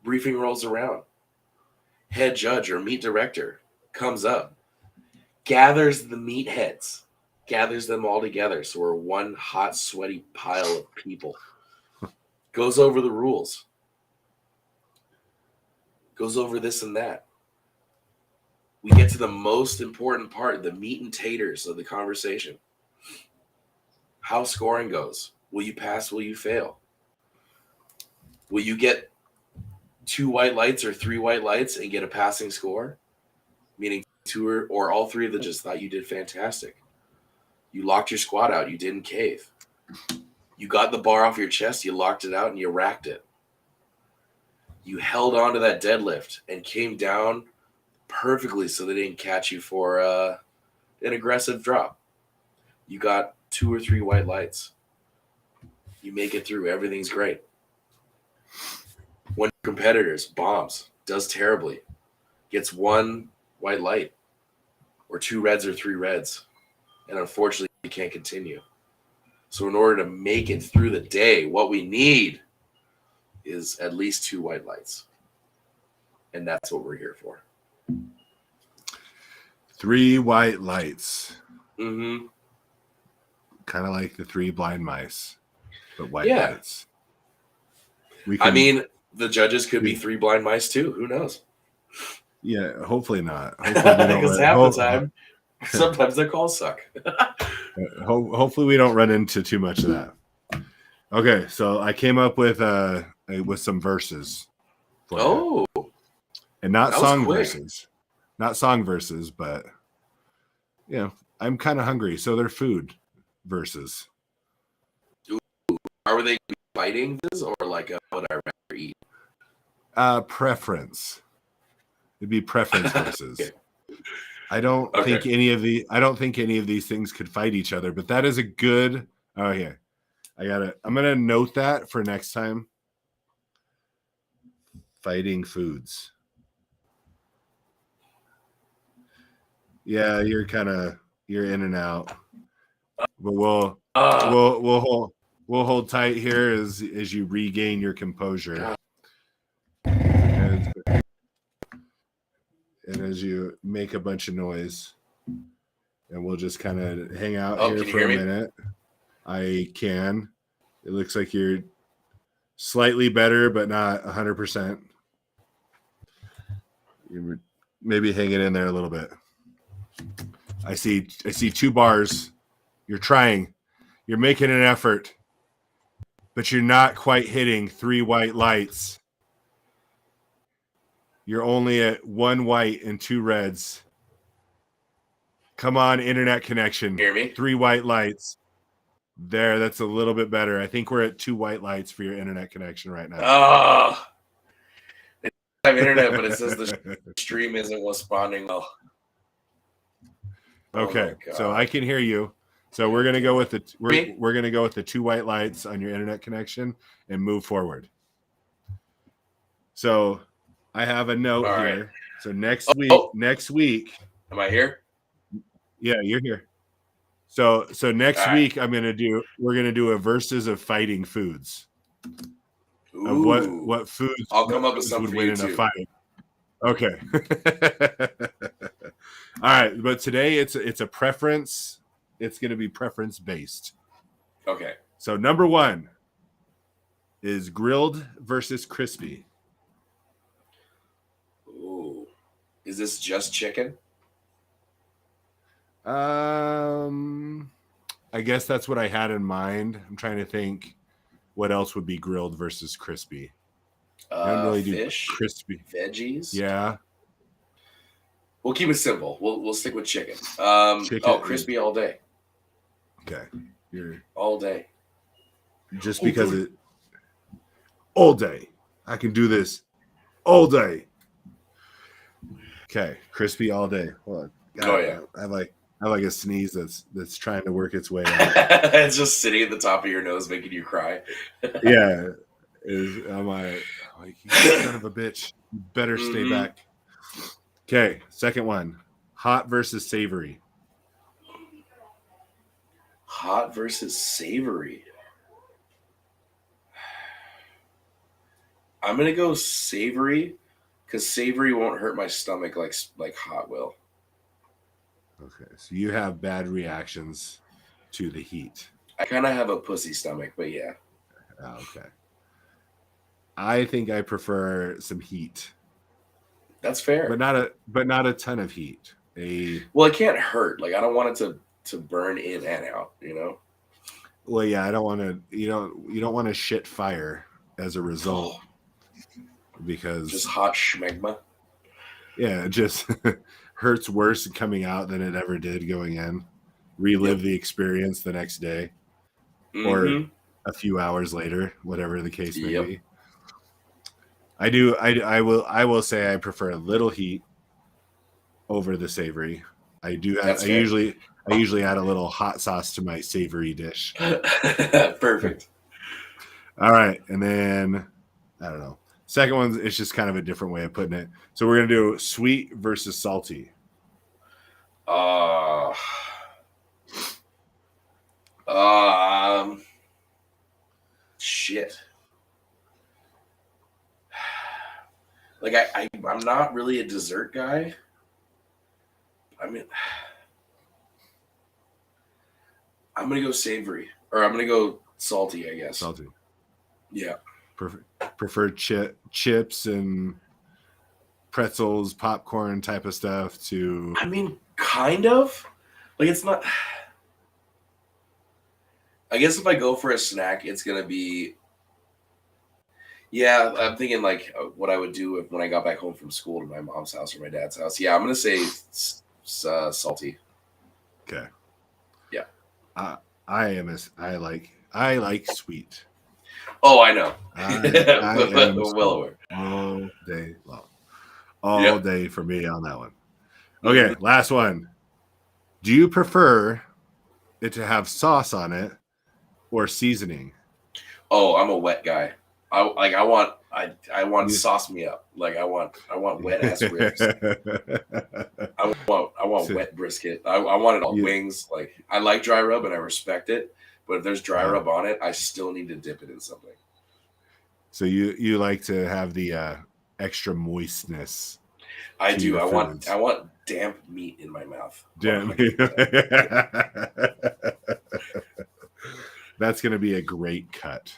Briefing rolls around. Head judge or meet director comes up, gathers the meatheads, gathers them all together. So we're one hot, sweaty pile of people. Goes over the rules. Goes over this and that. We get to the most important part, the meat and taters of the conversation. How scoring goes. Will you pass? Will you fail? Will you get 2 white lights or 3 white lights and get a passing score? Meaning 2 or all 3 of them just thought you did fantastic. You locked your squat out. You didn't cave. You got the bar off your chest. You locked it out and you racked it. You held on to that deadlift and came down perfectly so they didn't catch you for an aggressive drop. You got 2 or 3 white lights. You make it through. Everything's great. One competitors bombs, does terribly, gets 1 white light or 2 reds or 3 reds, and unfortunately you can't continue. So in order to make it through the day, what we need is at least 2 white lights. And that's what we're here for. 3 white lights. Mm-hmm. Kind of like the 3 blind mice, but white lights. I mean, the judges could be 3 blind mice too. Who knows? Yeah, hopefully not. Because half the time, sometimes their calls suck. Hopefully we don't run into too much of that. Okay, so I came up with some verses. Oh, and not song verses, not song verses, but I'm kind of hungry, so they're food versus. Are they fighting this or like what I rather eat? Preference. It'd be preference versus. Okay. I don't think any of these things could fight each other, but that is a good. Oh yeah, I'm gonna note that for next time. Fighting foods. Yeah, you're in and out, but we'll hold tight here as you regain your composure. And as you make a bunch of noise, and we'll just kind of hang out here for a minute. I can. It looks like you're slightly better, but not 100%. You maybe hang it in there a little bit. I see 2 bars. You're trying. You're making an effort, but you're not quite hitting 3 white lights. You're only at 1 white and 2 reds. Come on, internet connection. Hear me? 3 white lights. There, that's a little bit better. I think we're at 2 white lights for your internet connection right now. Oh, I have internet, but it says the stream isn't responding well. Okay, so I can hear you. So we're gonna go with the we're gonna go with the 2 white lights on your internet connection and move forward. So I have a note here. Right. So next week. Am I here? Yeah, you're here. So next week we're gonna do a versus of fighting foods. Ooh. Of what foods I'll come up with something would win in a fight. Okay. All right, but today it's a preference. It's going to be preference based. Okay. So number 1 is grilled versus crispy. Ooh. Is this just chicken? I guess that's what I had in mind. I'm trying to think what else would be grilled versus crispy. I don't really fish, do crispy veggies. Yeah. We'll keep it simple. We'll stick with chicken. Crispy all day. Okay. You're all day. Just because all day. I can do this all day. Okay, crispy all day. Hold on. Yeah. I like a sneeze that's trying to work its way out. It's just sitting at the top of your nose, making you cry. Yeah. I'm like, you son of a bitch. You better stay back. Okay, second one. Hot versus savory. Hot versus savory. I'm gonna go savory because savory won't hurt my stomach like hot will. Okay, so you have bad reactions to the heat. I kind of have a pussy stomach, but yeah. Okay. I think I prefer some heat. That's fair, but not a ton of heat. Well, it can't hurt. Like I don't want it to burn in and out. You know. Well, yeah, I don't want to. You don't want to shit fire as a result, because just hot schmegma. Yeah, it just hurts worse coming out than it ever did going in. Relive the experience the next day, or a few hours later, whatever the case may be. I will say I prefer a little heat over the savory. I usually add a little hot sauce to my savory dish. Perfect. All right, and then I don't know. Second one is just kind of a different way of putting it. So we're gonna do sweet versus salty. Shit. Like I'm not really a dessert guy. I mean, I'm gonna go savory, or I'm gonna go salty. I guess salty. Yeah. Prefer chips and pretzels, popcorn type of stuff to. I mean, kind of. Like it's not. I guess if I go for a snack, it's gonna be. Yeah, I'm thinking like what I would do when I got back home from school to my mom's house or my dad's house. Yeah, I'm gonna say salty. Okay. Yeah. I like sweet. Oh, I know. I am Well aware. all day long. All day for me on that one. Okay, Mm-hmm. last one. Do you prefer it to have sauce on it or seasoning? Oh, I'm a wet guy. I want sauce me up. Like I want wet ass ribs. I want wet brisket. I want it all. Yeah. Wings. Like I like dry rub and I respect it, but if there's dry rub on it, I still need to dip it in something. So you like to have the extra moistness. I do. I want damp meat in my mouth. Damn. That's going to be a great cut.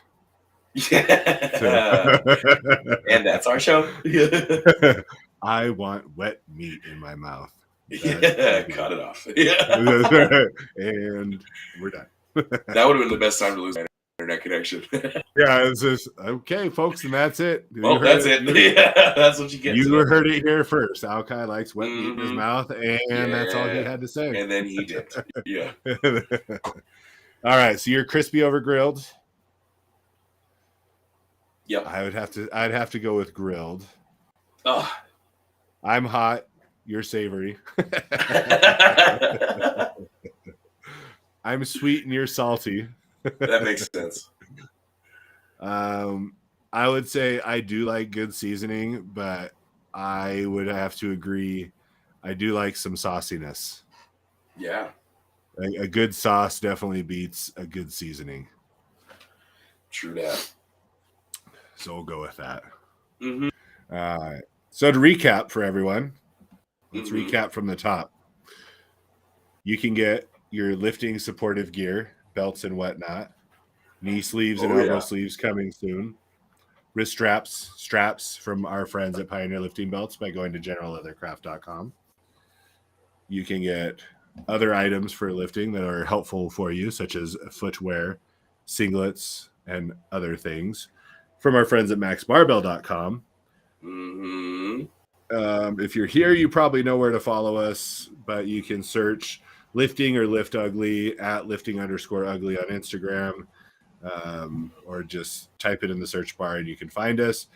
Yeah. And that's our show. I want wet meat in my mouth. Yeah, cut it off. Yeah. And we're done. That would have been the best time to lose my internet connection. Yeah, it's just okay, folks, and that's it. Well, that's it. Yeah, that's what you get. You heard it here first. Alki likes wet meat in his mouth, and that's all he had to say. And then he dipped. Yeah. All right, so you're crispy over grilled. Yep. I'd have to go with grilled. Oh. I'm hot. You're savory. I'm sweet and you're salty. That makes sense. I would say I do like good seasoning, but I would have to agree. I do like some sauciness. Yeah. A good sauce definitely beats a good seasoning. True that. So we'll go with that. Mm-hmm. So to recap for everyone, let's recap from the top. You can get your lifting supportive gear, belts and whatnot, knee sleeves and elbow sleeves coming soon. Wrist straps from our friends at Pioneer Lifting Belts by going to generalleathercraft.com. You can get other items for lifting that are helpful for you, such as footwear, singlets, and other things from our friends at maxbarbell.com. If you're here, you probably know where to follow us, but you can search lifting or lift ugly at lifting_ugly on Instagram, or just type it in the search bar and you can find us.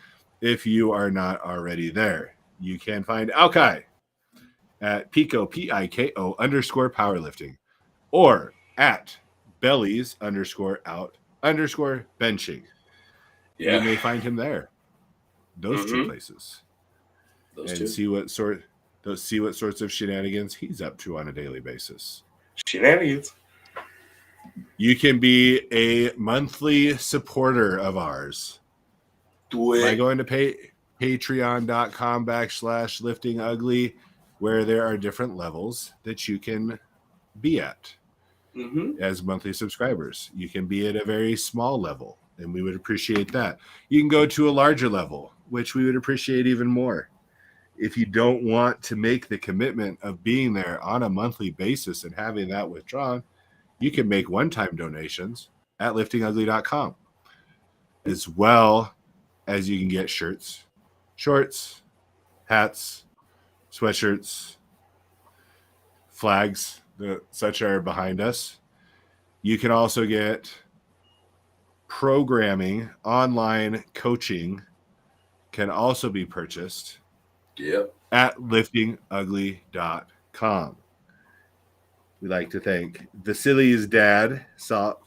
If you are not already there, you can find Alki at Pico, PIKO _powerlifting, or at bellies _out _benching. Yeah. You may find him there. Those two places. See what sorts of shenanigans he's up to on a daily basis. Shenanigans. You can be a monthly supporter of ours by going to patreon.com/liftingugly, where there are different levels that you can be at as monthly subscribers. You can be at a very small level, and we would appreciate that. You can go to a larger level, which we would appreciate even more. If you don't want to make the commitment of being there on a monthly basis and having that withdrawn, you can make one-time donations at liftingugly.com, as well as you can get shirts, shorts, hats, sweatshirts, flags, such are behind us. You can also get programming, online coaching can also be purchased at liftingugly.com. We'd like to thank Vasily's dad, Sal,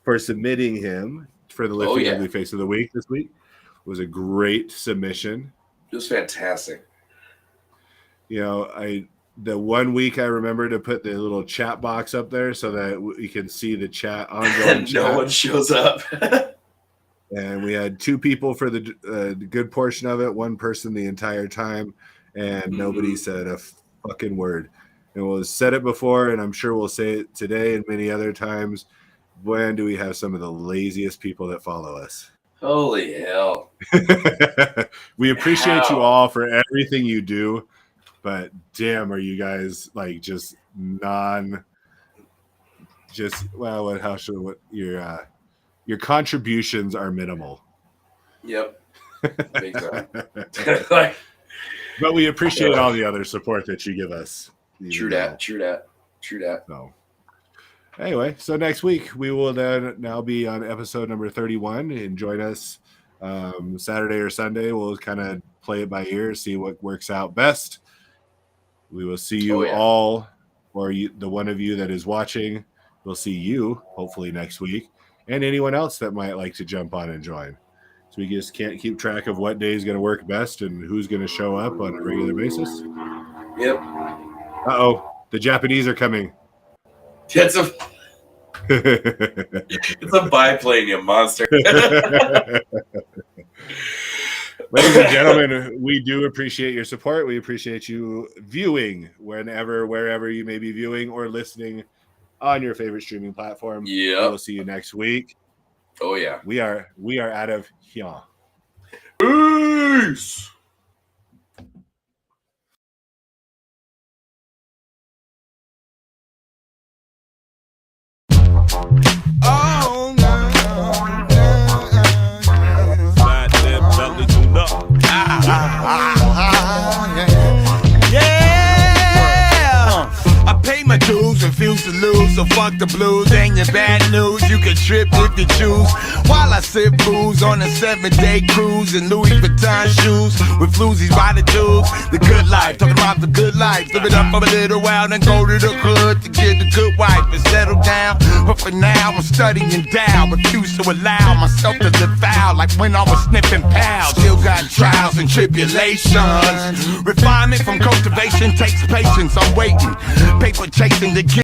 for submitting him for the Lifting Ugly Face of the Week this week. It was a great submission. It was fantastic. You know, the 1 week I remember to put the little chat box up there so that we can see the chat ongoing. No one shows up. And we had two people for the good portion of it, one person the entire time, and nobody said a fucking word. And we'll said it before, and I'm sure we'll say it today and many other times. When do we have some of the laziest people that follow us? Holy hell. We appreciate you all for everything you do, but damn, are you guys like your contributions are minimal. Yep. But we appreciate all the other support that you give us. True that. So, Anyway, so next week we will then now be on episode number 31 and join us Saturday or Sunday. We'll kind of play it by ear, see what works out best. We will see you all, or you, the one of you that is watching, we'll see you hopefully next week, and anyone else that might like to jump on and join. So we just can't keep track of what day is going to work best and who's going to show up on a regular basis. Yep. Uh-oh, the Japanese are coming. It's a biplane, you monster. Ladies and gentlemen, we do appreciate your support. We appreciate you viewing wherever you may be viewing or listening on your favorite streaming platform. Yeah. We'll see you next week. Oh yeah. We are out of here. Peace. Oh, no. Flat lip, belly tuned up. Yeah. I pay my dues, refuse to lose, so fuck the blues. Ain't your bad news, you can trip if you choose. While I sip booze on a 7-day cruise in Louis Vuitton shoes with floozies by the dudes. The good life, talking about the good life. Live it up for a little while, then go to the hood to get a good wife and settle down. But for now, I'm studying down, refuse to allow myself to live foul like when I was sniffing pals. Still got trials and tribulations. Refinement from cultivation takes patience. I'm waiting, paper chasing the